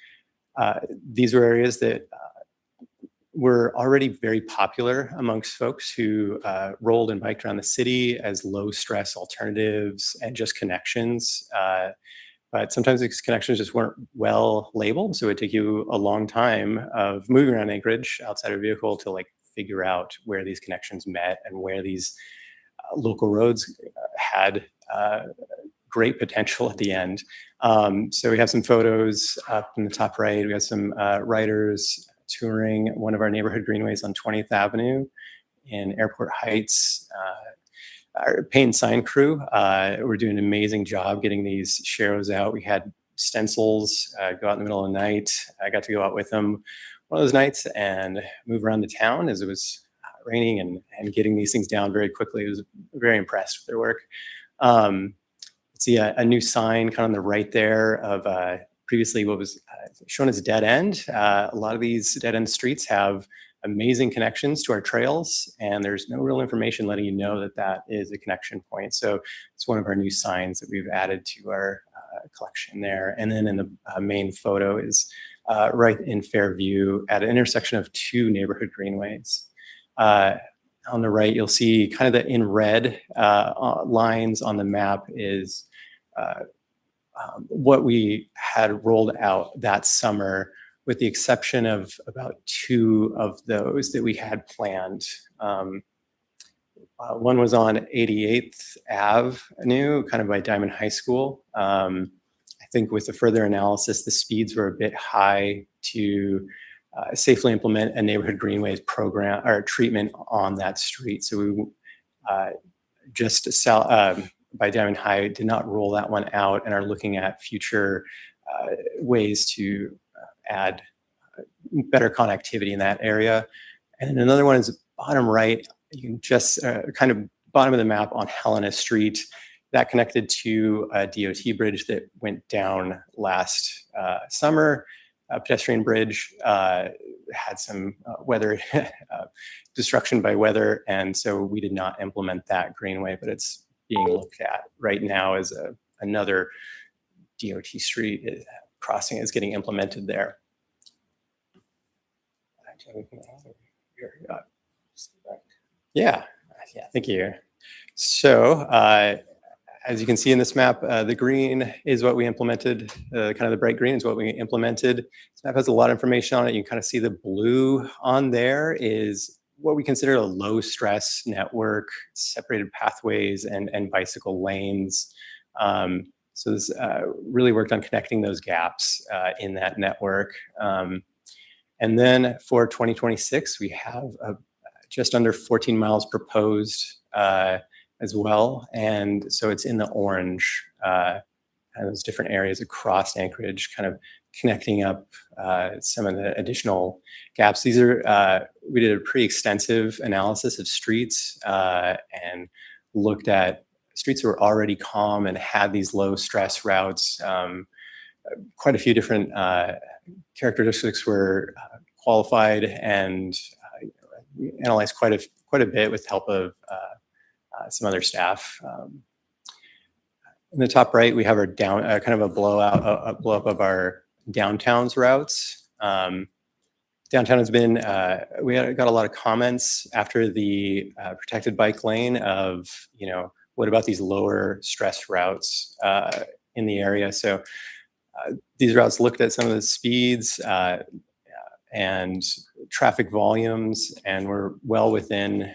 These were areas that were already very popular amongst folks who rolled and biked around the city as low stress alternatives and just connections. But sometimes these connections just weren't well labeled. So it would take you a long time of moving around Anchorage outside of a vehicle to figure out where these connections met and where these local roads had great potential at the end. So we have some photos up in the top right. We have some riders touring one of our neighborhood greenways on 20th Avenue in Airport Heights. Our paint and sign crew were doing an amazing job getting these sharrows out. We had stencils go out in the middle of the night. I got to go out with them one of those nights and move around the town as it was raining and getting these things down very quickly. I was very impressed with their work. See a new sign kind of on the right there of previously what was shown as a dead end. A lot of these dead end streets have amazing connections to our trails, and there's no real information letting you know that that is a connection point. So it's one of our new signs that we've added to our collection there. And then in the main photo is right in Fairview at an intersection of two neighborhood greenways. On the right, you'll see kind of the in red lines on the map is what we had rolled out that summer, with the exception of about two of those that we had planned. One was on 88th Avenue, kind of by Diamond High School. I think with the further analysis, the speeds were a bit high to safely implement a neighborhood greenways program or treatment on that street. So we just by Diamond High did not roll that one out and are looking at future ways to add better connectivity in that area. And another one is bottom right. You can just kind of bottom of the map on Helena Street. That connected to a DOT bridge that went down last summer. A pedestrian bridge had some weather destruction by weather, and so we did not implement that greenway, but it's being looked at right now as another DOT street crossing is getting implemented there. Yeah, thank you. So as you can see in this map, the green is what we implemented, kind of the bright green is what we implemented. This map has a lot of information on it. You can kind of see the blue on there is what we consider a low stress network, separated pathways and bicycle lanes. So this really worked on connecting those gaps in that network. And then for 2026, we have just under 14 miles proposed as well. And so it's in the orange, kind of those different areas across Anchorage, kind of connecting up some of the additional gaps. These are, we did a pretty extensive analysis of streets and looked at streets that were already calm and had these low stress routes. Quite a few different characteristics were qualified, and we analyzed quite a bit with the help of some other staff. In the top right, we have our down kind of a blow up of our downtown's routes. Downtown has been, we got a lot of comments after the protected bike lane of, you know, what about these lower stress routes in the area? So these routes looked at some of the speeds and traffic volumes, and we're well within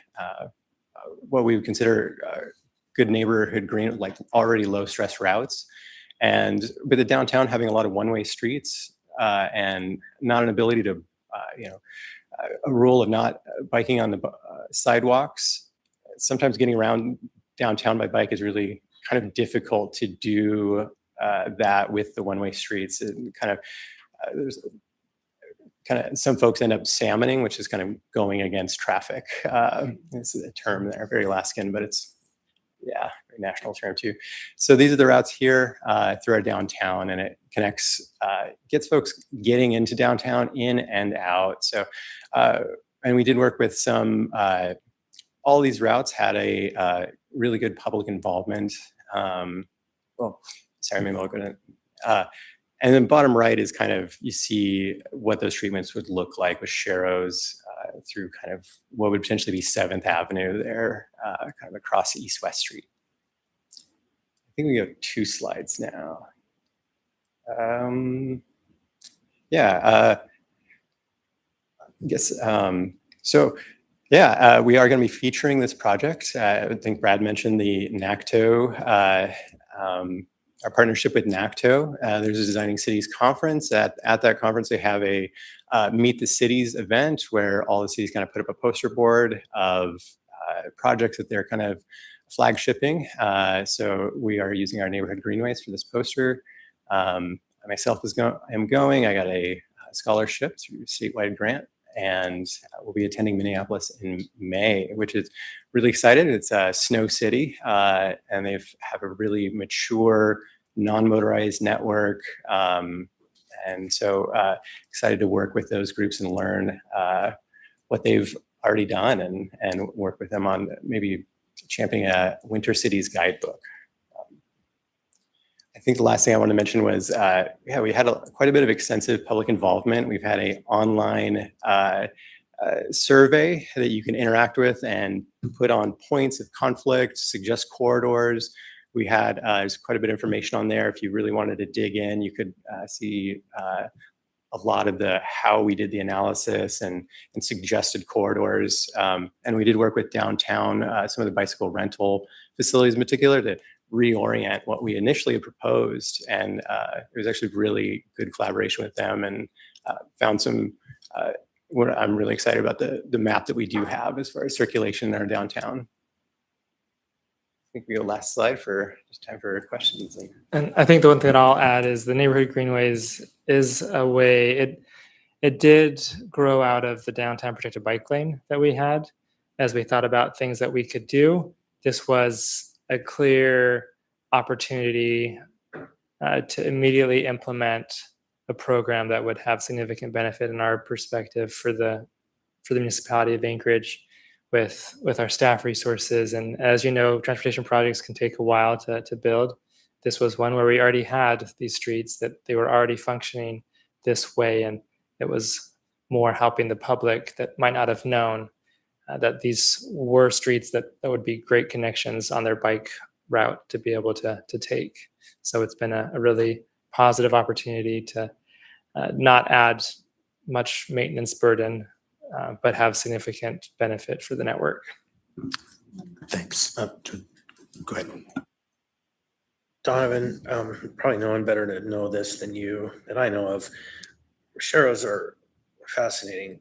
what we would consider good neighborhood green, like already low stress routes. And with the downtown having a lot of one-way streets and not an ability to, you know, a rule of not biking on the sidewalks, sometimes getting around downtown by bike is really kind of difficult to do that with the one-way streets. And kind of, there's kind of some folks end up salmoning, which is kind of going against traffic. It's a term there, very Alaskan, but it's, yeah, very national term too. So these are the routes here through our downtown, and it connects, gets folks getting into downtown, in and out. So, and we did work with some, all these routes had a really good public involvement. Well, sorry, maybe I'll go to, and then bottom right is kind of, you see what those treatments would look like with Sharrows through kind of what would potentially be 7th Avenue there, kind of across East-West Street. I think we have 2 slides now. Yeah, I guess, so yeah, we are going to be featuring this project. I think Brad mentioned the NACTO, our partnership with NACTO. There's a Designing Cities conference. At that conference, they have a Meet the Cities event where all the cities kind of put up a poster board of projects that they're kind of flagshipping. So we are using our neighborhood greenways for this poster. Myself am going. I got a scholarship through a statewide grant, and we'll be attending Minneapolis in May, which is really excited. It's Snow City, and they have a really mature, non-motorized network. And so excited to work with those groups and learn what they've already done, and work with them on maybe championing a Winter Cities guidebook. I think the last thing I want to mention was, yeah, we had quite a bit of extensive public involvement. We've had an online survey that you can interact with and put on points of conflict, suggest corridors. We had there's quite a bit of information on there. If you really wanted to dig in, you could see a lot of the how we did the analysis and suggested corridors. And we did work with downtown, some of the bicycle rental facilities in particular, to reorient what we initially had proposed. And it was actually really good collaboration with them, and found some, what I'm really excited about the map that we do have as far as circulation in our downtown. think we go last slide for just time for questions. And I think the one thing that I'll add is the neighborhood greenways is a way, it did grow out of the downtown protected bike lane that we had as we thought about things that we could do. This was a clear opportunity to immediately implement a program that would have significant benefit in our perspective for the municipality of Anchorage with our staff resources. And as you know, transportation projects can take a while to build. This was one where we already had these streets that they were already functioning this way. And it was more helping the public that might not have known that these were streets that would be great connections on their bike route to be able to take. So it's been a really positive opportunity to not add much maintenance burden, but have significant benefit for the network. Thanks. Go ahead. Donovan, probably no one better to know this than you, that I know of. Rancheros are fascinating.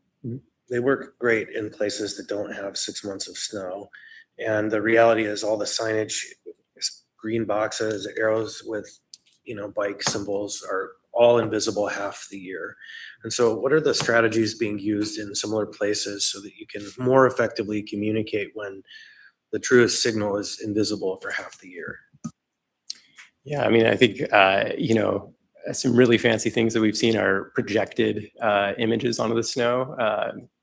They work great in places that don't have 6 months of snow. And the reality is all the signage, green boxes, arrows with, bike symbols are all invisible half the year. And so what are the strategies being used in similar places so that you can more effectively communicate when the truest signal is invisible for half the year? Yeah, I mean, I think, some really fancy things that we've seen are projected images onto the snow.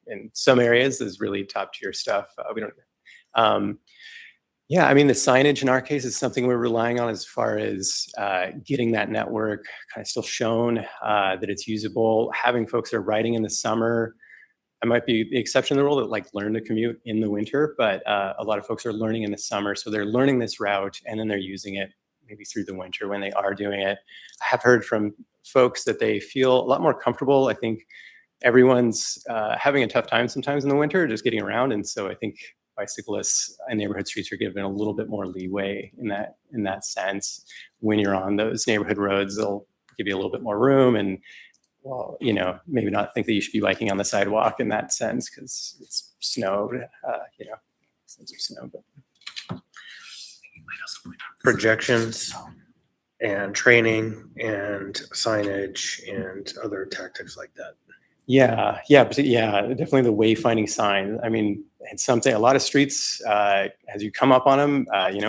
In some areas, is really top tier stuff. We don't. Yeah, I mean, the signage in our case is something we're relying on as far as getting that network kind of still shown that it's usable. Having folks that are riding in the summer, I might be the exception to the rule that learn to commute in the winter, but a lot of folks are learning in the summer, so they're learning this route and then they're using it maybe through the winter when they are doing it. I have heard from folks that they feel a lot more comfortable. I think everyone's having a tough time sometimes in the winter just getting around, and so I think bicyclists and neighborhood streets are given a little bit more leeway in that sense. When you're on those neighborhood roads, they'll give you a little bit more room, and maybe not think that you should be biking on the sidewalk in that sense because it's snowed, sense of snow. But Projections and training and signage and other tactics like that. Yeah, definitely the wayfinding sign. I mean, it's something, a lot of streets, as you come up on them,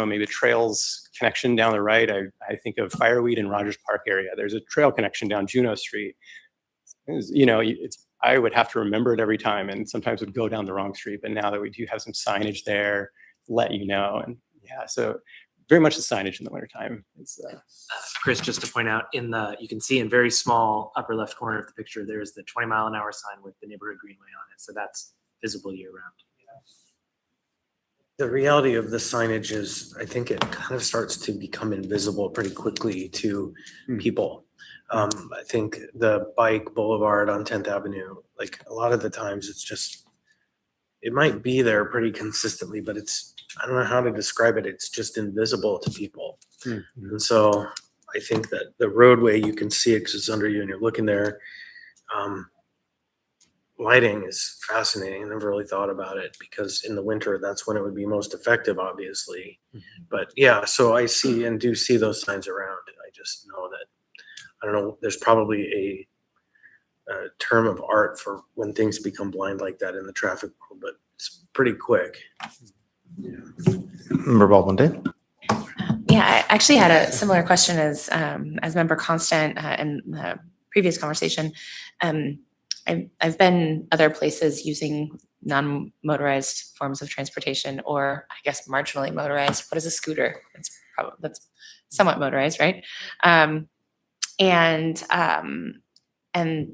maybe the trails connection down the right. I think of Fireweed and Rogers Park area. There's a trail connection down Juneau Street. I would have to remember it every time and sometimes would go down the wrong street. But now that we do have some signage there, let you know. And yeah, so very much the signage in the wintertime. It's Chris, just to point out, you can see in very small upper left corner of the picture, there's the 20-mile-an-hour sign with the neighborhood greenway on it. So that's visible year round. The reality of the signage is, I think it kind of starts to become invisible pretty quickly to people. I think the bike boulevard on 10th Avenue, a lot of the times it might be there pretty consistently, but I don't know how to describe it. It's just invisible to people. Mm-hmm. And so I think that the roadway, you can see it because it's under you and you're looking there. Lighting is fascinating. I never really thought about it because in the winter, that's when it would be most effective, obviously. Mm-hmm. But yeah, so I see and do see those signs around. I just know that, I don't know, there's probably a term of art for when things become blind like that in the traffic world, but it's pretty quick. Yeah. Member Baldwin. Yeah, I actually had a similar question as Member Constant in the previous conversation. I've been other places using non-motorized forms of transportation, or I guess marginally motorized. What is a scooter? That's somewhat motorized, right? And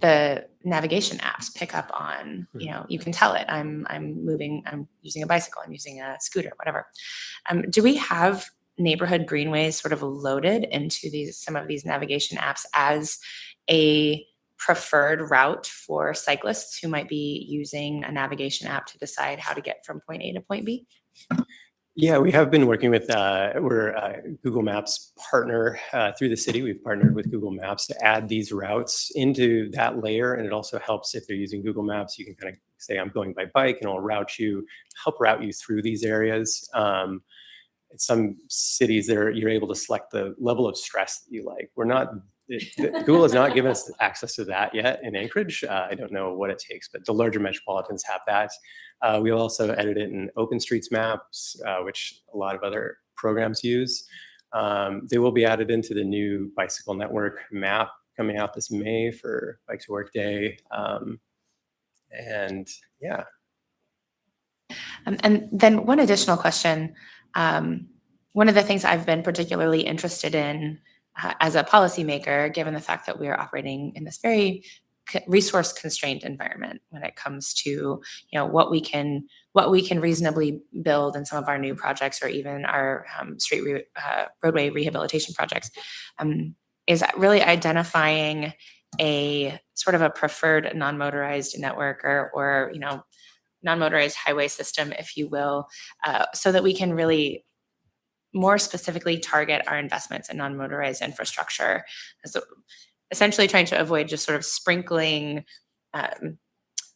the navigation apps pick up on, you can tell it. I'm moving. I'm using a bicycle. I'm using a scooter. Whatever. Do we have neighborhood greenways sort of loaded into some of these navigation apps as a preferred route for cyclists who might be using a navigation app to decide how to get from point A to point B? Yeah, we have been working with, we're a Google Maps partner through the city. We've partnered with Google Maps to add these routes into that layer. And it also helps if they're using Google Maps, you can kind of say, I'm going by bike, and it'll help route you through these areas. some cities there, you're able to select the level of stress that you like. We're not, Google has not given us access to that yet in Anchorage. I don't know what it takes, but the larger metropolitans have that. We'll also edit it in OpenStreets maps, which a lot of other programs use. They will be added into the new bicycle network map coming out this May for Bike to Work Day. And yeah. And then one additional question. One of the things I've been particularly interested in as a policymaker, given the fact that we are operating in this very resource constrained environment when it comes to what we can reasonably build in some of our new projects or even our roadway rehabilitation projects, is really identifying a sort of a preferred non-motorized network or non-motorized highway system, if you will, so that we can really more specifically target our investments in non-motorized infrastructure. So essentially trying to avoid just sort of sprinkling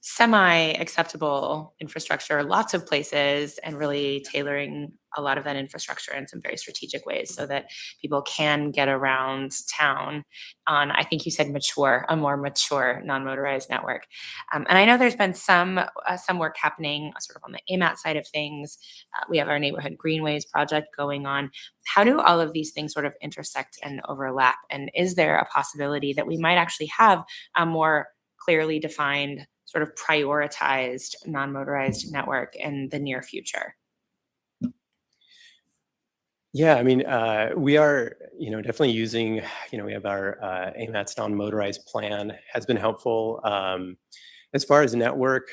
semi-acceptable infrastructure, lots of places, and really tailoring a lot of that infrastructure in some very strategic ways so that people can get around town on, I think you said a more mature non-motorized network. And I know there's been some work happening sort of on the AMAT side of things. We have our neighborhood greenways project going on. How do all of these things sort of intersect and overlap? And is there a possibility that we might actually have a more clearly defined sort of prioritized non-motorized network in the near future? Yeah, I mean, we are, definitely using, we have our AMAT's non-motorized plan has been helpful. As far as network,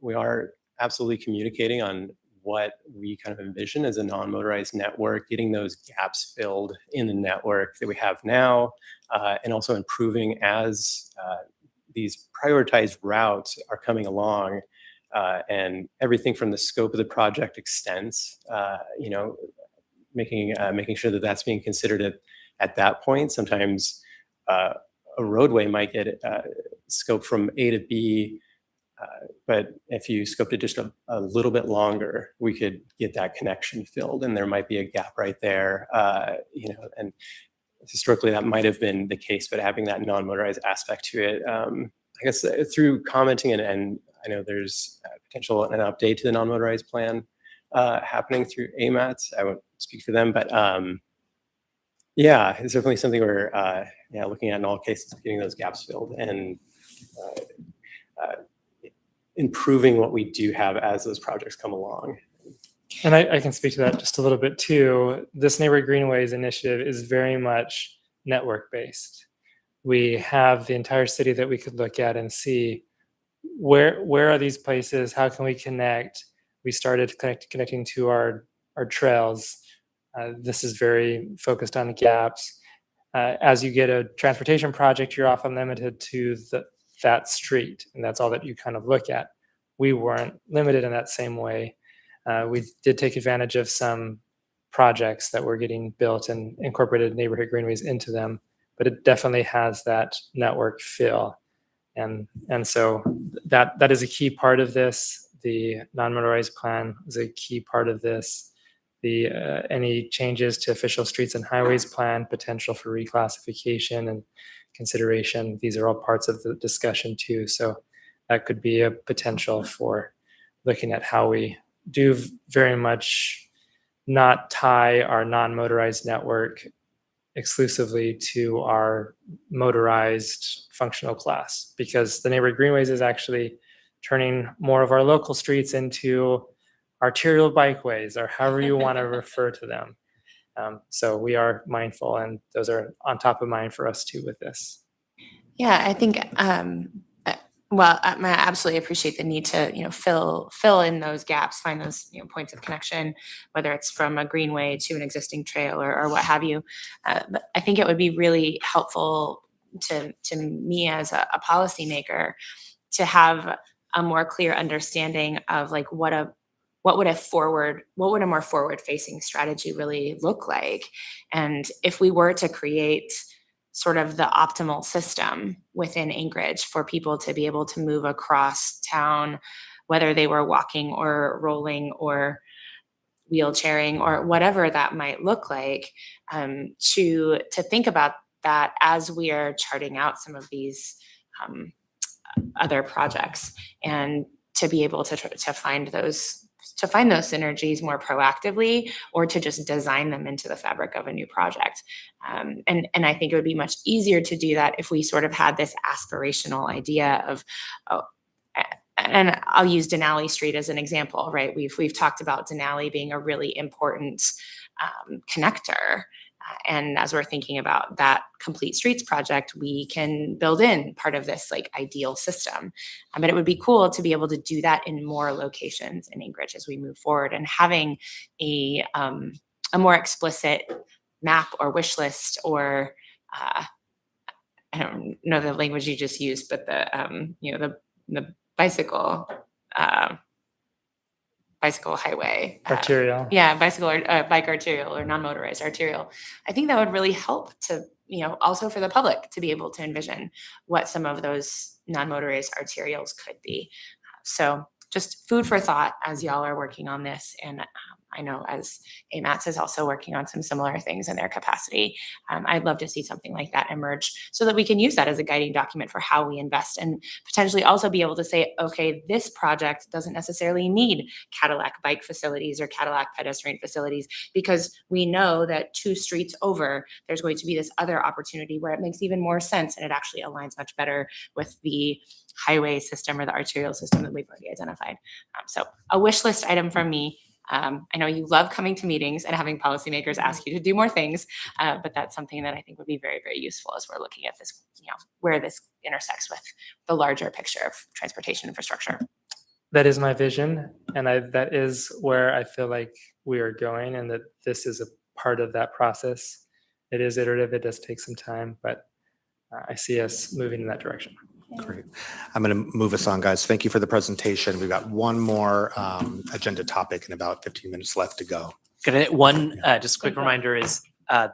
we are absolutely communicating on what we kind of envision as a non-motorized network, getting those gaps filled in the network that we have now, and also improving as these prioritized routes are coming along, and everything from the scope of the project extends, making sure that that's being considered at that point. Sometimes a roadway might get scoped from A to B, but if you scoped it just a little bit longer, we could get that connection filled, and there might be a gap right there, and historically that might have been the case, but having that non-motorized aspect to it, I guess through commenting and I know there's potential an update to the non-motorized plan happening through AMAT. I won't speak for them, but yeah, it's definitely something we're looking at in all cases, getting those gaps filled and improving what we do have as those projects come along. And I can speak to that just a little bit too. This Neighborhood Greenways initiative is very much network based. We have the entire city that we could look at and see where are these places, how can we connect. We started connecting to our trails. This is very focused on the gaps. As you get a transportation project, you're often limited to that street, and that's all that you kind of look at. We weren't limited in that same way. We did take advantage of some projects that were getting built and incorporated neighborhood greenways into them, but it definitely has that network feel. And so that is a key part of this. The non-motorized plan is a key part of this. The any changes to official streets and highways plan, potential for reclassification and consideration, these are all parts of the discussion too. So that could be a potential for looking at how we do very much not tie our non-motorized network exclusively to our motorized functional class, because the neighborhood greenways is actually turning more of our local streets into arterial bikeways, or however you want to refer to them. So we are mindful, and those are on top of mind for us too with this. Yeah, I think, I absolutely appreciate the need to, fill in those gaps, find those, points of connection, whether it's from a greenway to an existing trail or what have you. But I think it would be really helpful to me as a policymaker to have a more clear understanding of like what a more forward facing strategy really look like. And if we were to create sort of the optimal system within Anchorage for people to be able to move across town, whether they were walking or rolling or wheelchairing or whatever that might look like, to think about that as we are charting out some of these other projects, and to be able to find those synergies more proactively, or to just design them into the fabric of a new project. And I think it would be much easier to do that if we sort of had this aspirational idea of, and I'll use Denali Street as an example, right? We've talked about Denali being a really important connector. And as we're thinking about that complete streets project, we can build in part of this like ideal system. But it would be cool to be able to do that in more locations in Anchorage as we move forward, and having a more explicit map or wish list, or I don't know the language you just used, but the bicycle highway. Arterial. Yeah, bicycle or bike arterial or non-motorized arterial. I think that would really help to, also for the public to be able to envision what some of those non-motorized arterials could be. So just food for thought as y'all are working on this. And I know as AMATS is also working on some similar things in their capacity. I'd love to see something like that emerge so that we can use that as a guiding document for how we invest, and potentially also be able to say, okay, this project doesn't necessarily need Cadillac bike facilities or Cadillac pedestrian facilities, because we know that 2 streets over, there's going to be this other opportunity where it makes even more sense, and it actually aligns much better with the highway system or the arterial system that we've already identified. So a wish list item from me. I know you love coming to meetings and having policymakers ask you to do more things, but that's something that I think would be very, very useful as we're looking at this, where this intersects with the larger picture of transportation infrastructure. That is my vision, and that is where I feel like we are going, and that this is a part of that process. It is iterative, it does take some time, but I see us moving in that direction. Great. I'm going to move us on, guys. Thank you for the presentation. We've got one more agenda topic and about 15 minutes left to go. Just a quick reminder is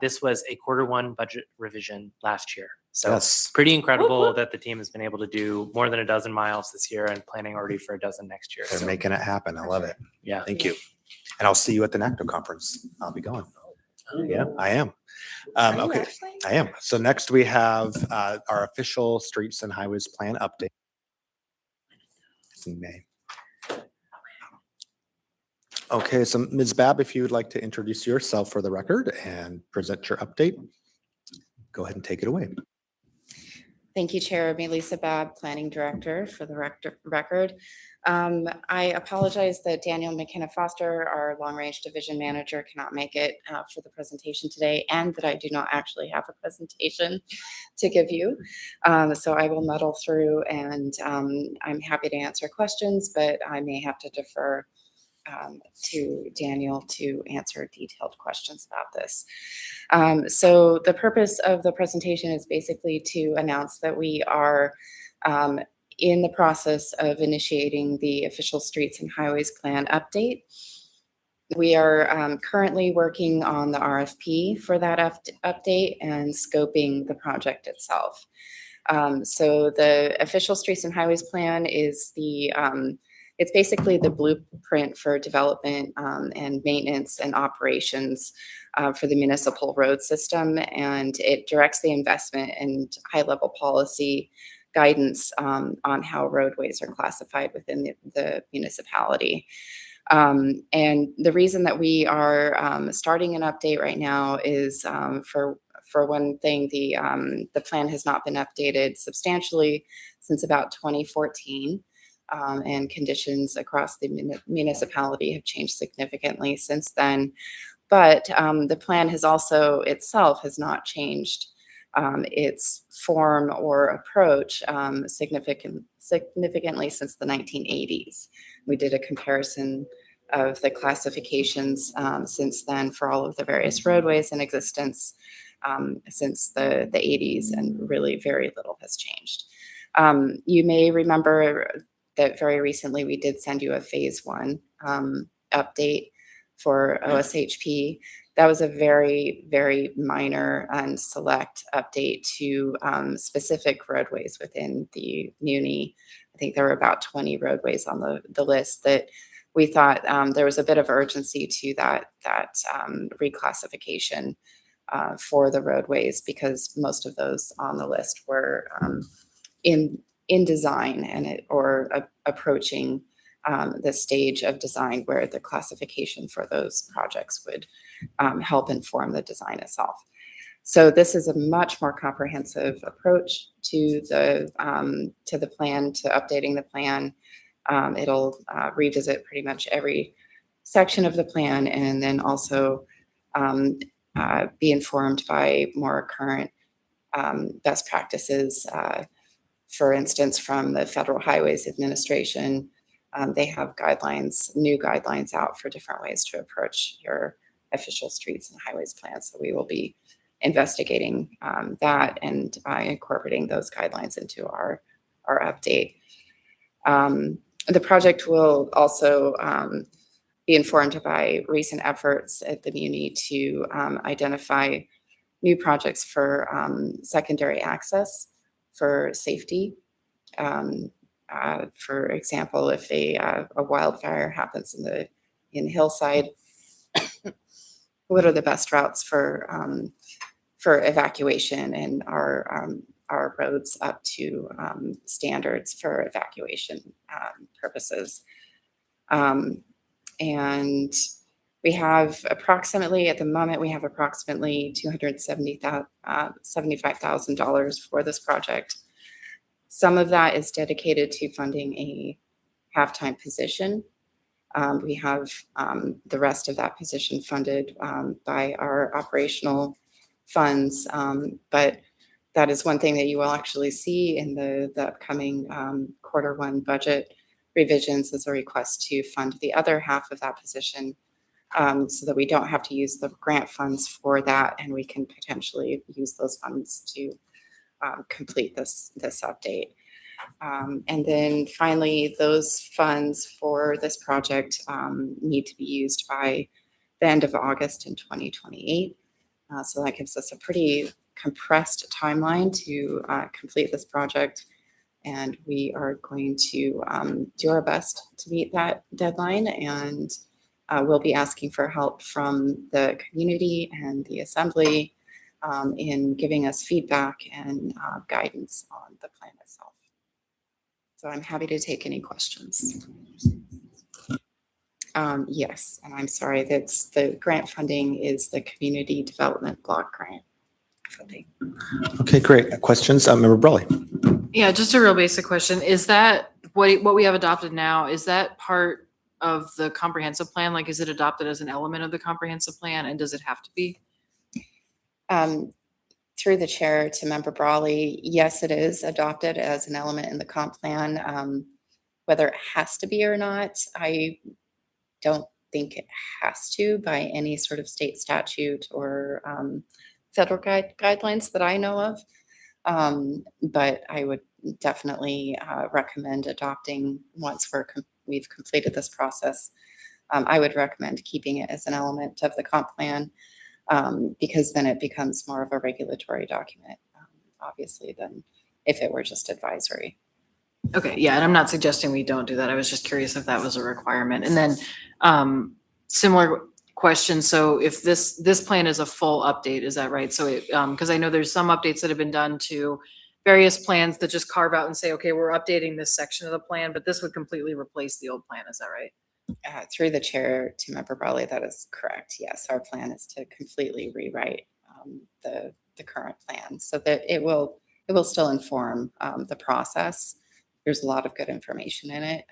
this was a Q1 budget revision last year. So Yes. pretty incredible that the team has been able to do more than a dozen miles this year, and planning already for a dozen next year. They're So, making it happen. I love it. yeah. Thank you. And I'll see you at the NACTO conference. I'll be going. Yeah, I am. Okay, I am. So next we have our official streets and highways plan update. It's in May. Okay, so Ms. Babb, if you would like to introduce yourself for the record and present your update, go ahead and take it away. Thank you, Chair. Melissa Babb, Planning Director, for the record. I apologize that Daniel McKenna Foster, our Long Range Division Manager, cannot make it for the presentation today, and that I do not actually have a presentation to give you. So I will muddle through, and I'm happy to answer questions, but I may have to defer to Daniel to answer detailed questions about this. So the purpose of the presentation is basically to announce that we are in the process of initiating the official Streets and Highways Plan update. We are currently working on the RFP for that update and scoping the project itself. So the official Streets and Highways Plan is it's basically the blueprint for development and maintenance and operations for the municipal road system, and it directs the investment and high-level policy guidance on how roadways are classified within the municipality. And the reason that we are starting an update right now is for one thing, the plan has not been updated substantially since about 2014. And conditions across the municipality have changed significantly since then. But the plan has also itself has not changed its form or approach significantly since the 1980s. We did a comparison of the classifications since then for all of the various roadways in existence since the 80s, and really very little has changed. You may remember that very recently we did send you a phase 1 update for OSHP. That was a very, very minor and select update to specific roadways within the muni. I think there were about 20 roadways on the list that we thought there was a bit of urgency to that reclassification for the roadways, because most of those on the list were in design or approaching the stage of design where the classification for those projects would help inform the design itself. So this is a much more comprehensive approach to the plan, to updating the plan. It'll revisit pretty much every section of the plan, and then also be informed by more current best practices. For instance, from the Federal Highways Administration, they have new guidelines out for different ways to approach your official streets and highways plan. So we will be investigating that and incorporating those guidelines into our update. The project will also be informed by recent efforts at the Muni to identify new projects for secondary access for safety. For example, if a wildfire happens in Hillside, what are the best routes for evacuation, and our roads up to standards for evacuation purposes. And we have approximately, at the moment, we have approximately $275,000 for this project. Some of that is dedicated to funding a half-time position. We have the rest of that position funded by our operational funds, but that is one thing that you will actually see in the upcoming Q1 budget revisions, is a request to fund the other half of that position, so that we don't have to use the grant funds for that, and we can potentially use those funds to complete this update. And then finally, those funds for this project need to be used by the end of August in 2028. So that gives us a pretty compressed timeline to complete this project. And we are going to do our best to meet that deadline. And we'll be asking for help from the community and the assembly in giving us feedback and guidance on the plan itself. So I'm happy to take any questions. Yes, and I'm sorry, that's the grant funding is the Community Development Block Grant funding. Okay, great. Questions? Member Brawley. Yeah, just a real basic question. Is that what we have adopted now? Is that part of the comprehensive plan? Like, is it adopted as an element of the comprehensive plan, and does it have to be? Through the chair to Member Brawley, yes, it is adopted as an element in the comp plan. Whether it has to be or not, I don't think it has to by any sort of state statute or federal guidelines that I know of. But I would definitely recommend adopting once we've completed this process. I would recommend keeping it as an element of the comp plan, because then it becomes more of a regulatory document, obviously, than if it were just advisory. Okay, yeah, and I'm not suggesting we don't do that. I was just curious if that was a requirement. And then similar question. So if this plan is a full update, is that right? So it, because I know there's some updates that have been done to various plans that just carve out and say, okay, we're updating this section of the plan, but this would completely replace the old plan. Is that right? Through the chair to Member Brawley, that is correct. Yes, our plan is to completely rewrite the current plan so that it will still inform the process. There's a lot of good information in it,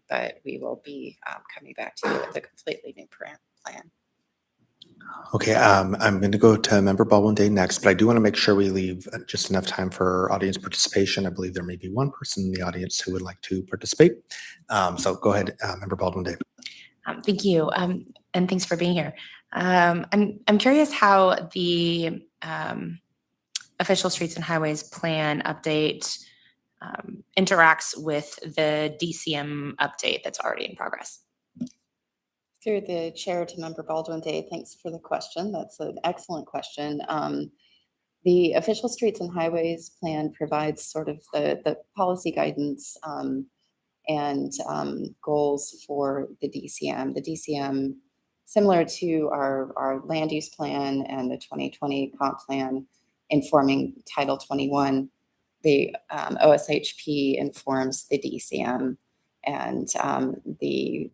but we will be coming back to you with a completely new plan. Okay, I'm going to go to Member Baldwin Day next, but I do want to make sure we leave just enough time for audience participation. I believe there may be one person in the audience who would like to participate. So go ahead, Member Baldwin Day. Thank you, and thanks for being here. I'm curious how the official streets and highways plan update interacts with the DCM update that's already in progress. Through the chair to Member Baldwin Day, thanks for the question. That's an excellent question. The official streets and highways plan provides sort of the policy guidance and goals for the DCM. The DCM, similar to our land use plan and the 2020 comp plan informing Title 21, the OSHP informs the DCM, and the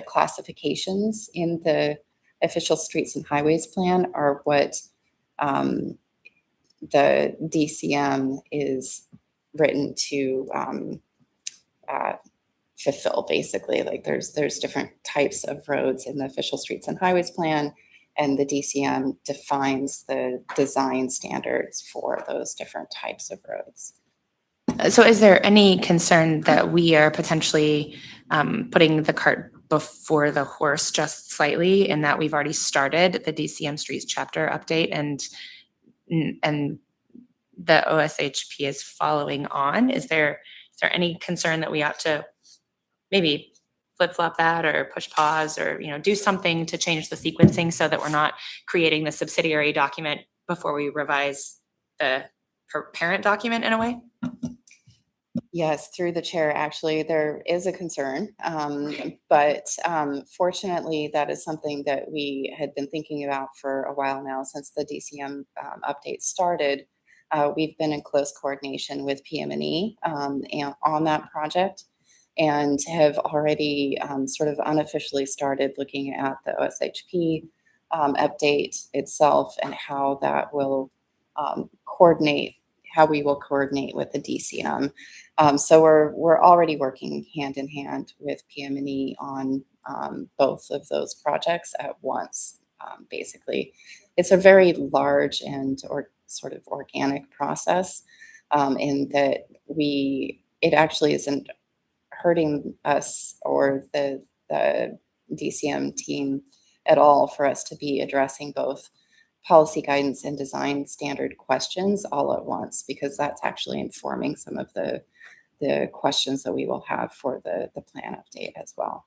classifications in the official streets and highways plan are what the DCM is written to fulfill, basically. Like there's different types of roads in the official streets and highways plan, and the DCM defines the design standards for those different types of roads. So is there any concern that we are potentially putting the cart before the horse just slightly, in that we've already started the DCM Streets chapter update and the OSHP is following on? Is there any concern that we ought to maybe flip-flop that or push pause or, do something to change the sequencing so that we're not creating the subsidiary document before we revise the parent document in a way? Yes, through the chair, actually, there is a concern. But fortunately, that is something that we had been thinking about for a while now since the DCM update started. We've been in close coordination with PM&E on that project, and have already sort of unofficially started looking at the OSHP update itself and how that will how we will coordinate with the DCM. So we're already working hand in hand with PM&E on both of those projects at once. Basically, it's a very large and sort of organic process in that it actually isn't hurting us or the DCM team at all for us to be addressing both policy guidance and design standard questions all at once, because that's actually informing some of the questions that we will have for the plan update as well.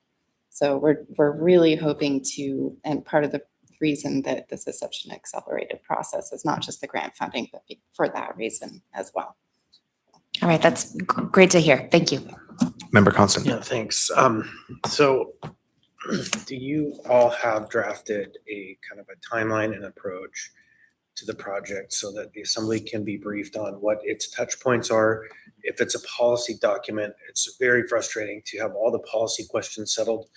So we're really hoping to, and part of the reason that this is such an accelerated process is not just the grant funding, but for that reason as well. All right, that's great to hear. Thank you. Member Constant. Yeah, thanks. So do you all have drafted a kind of a timeline and approach to the project so that the assembly can be briefed on what its touch points are? If it's a policy document, it's very frustrating to have all the policy questions settled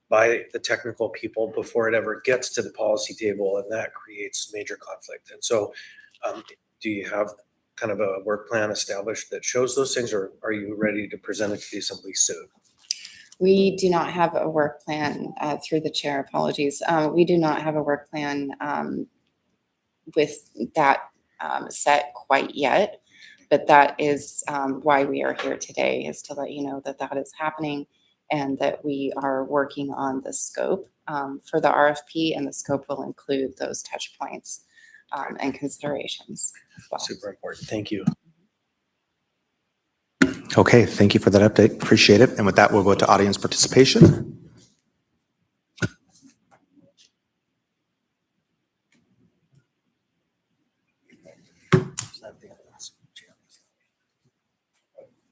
by the technical people before it ever gets to the policy table, and that creates major conflict. And so do you have kind of a work plan established that shows those things, or are you ready to present it to the assembly soon? We do not have a work plan through the chair. Apologies. We do not have a work plan with that set quite yet, but that is why we are here today, is to let you know that that is happening and that we are working on the scope for the RFP, and the scope will include those touch points and considerations as well. Super important. Thank you. Okay, thank you for that update. Appreciate it. And with that, we'll go to audience participation.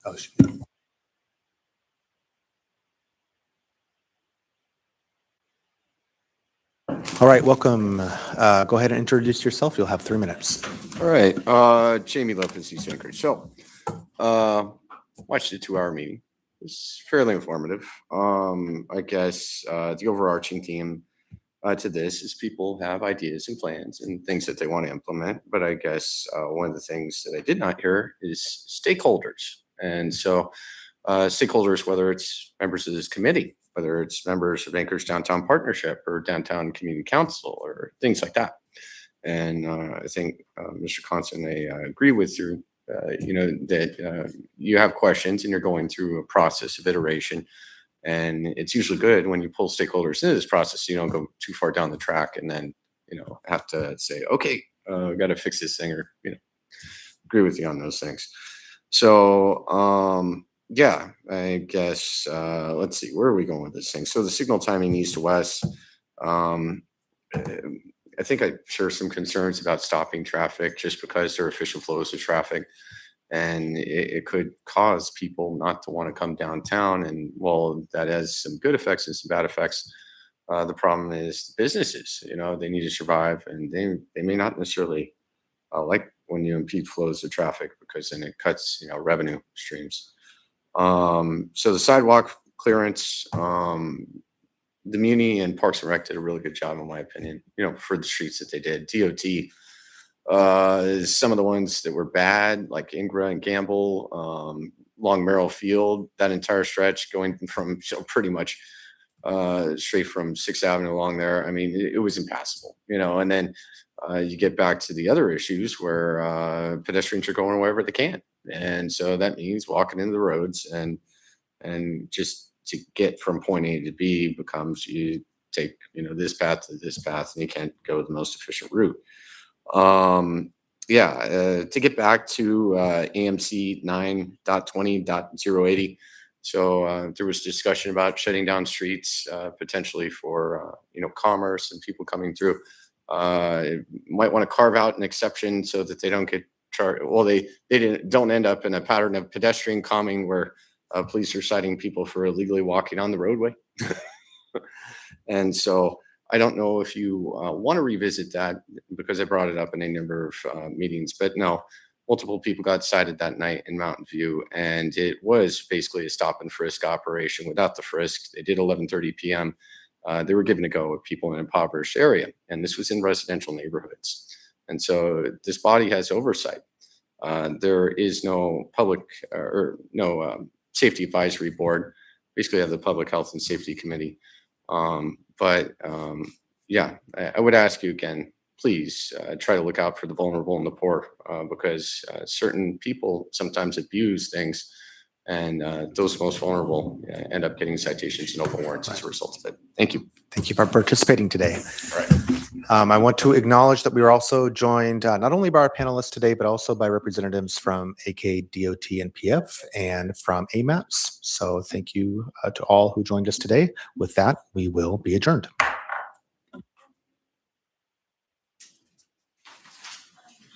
Oh, all right, welcome. Go ahead and introduce yourself. You'll have 3 minutes. All right, Jamie Lopez, East Anchorage. So, watched the 2-hour meeting. It was fairly informative. I guess the overarching theme to this is people have ideas and plans and things that they want to implement. But I guess one of the things that I did not hear is stakeholders. And so stakeholders, whether it's members of this committee, whether it's members of Anchorage Downtown Partnership or Downtown Community Council or things like that. And I think, Mr. Constant, I agree with you, that you have questions and you're going through a process of iteration. And it's usually good when you pull stakeholders into this process, so you don't go too far down the track and then, have to say, okay, got to fix this thing, or, agree with you on those things. So, yeah, I guess, let's see, where are we going with this thing? So the signal timing east to west, I think I share some concerns about stopping traffic just because there are official flows of traffic. And it could cause people not to want to come downtown. And while that has some good effects and some bad effects, the problem is businesses, they need to survive, and they may not necessarily like when you impede flows of traffic, because then it cuts, revenue streams. So the sidewalk clearance, the Muni and Parks and Rec did a really good job, in my opinion, for the streets that they did. DOT, some of the ones that were bad, like Ingra and Gamble, Long Merrill Field, that entire stretch going from pretty much straight from 6th Avenue along there. I mean, it was impassable, and then you get back to the other issues where pedestrians are going wherever they can. And so that means walking into the roads, and just to get from point A to B becomes you take, this path to this path, and you can't go the most efficient route. To get back to AMC 9.20.080. So there was discussion about shutting down streets potentially for, commerce and people coming through. Might want to carve out an exception so that they don't get charged. Well, they don't end up in a pattern of pedestrian calming where police are citing people for illegally walking on the roadway. And so I don't know if you want to revisit that, because I brought it up in a number of meetings, but no, multiple people got cited that night in Mountain View, and it was basically a stop and frisk operation without the frisk. They did 11:30 p.m. They were given a go at people in an impoverished area, and this was in residential neighborhoods. And so this body has oversight. There is no public safety advisory board. Basically, have the Public Health and Safety Committee. I would ask you again, please try to look out for the vulnerable and the poor, because certain people sometimes abuse things, and those most vulnerable end up getting citations and open warrants as a result of it. Thank you. Thank you for participating today. All right. I want to acknowledge that we were also joined not only by our panelists today, but also by representatives from AK, DOT, and PF, and from AMAPS. So thank you to all who joined us today. With that, we will be adjourned.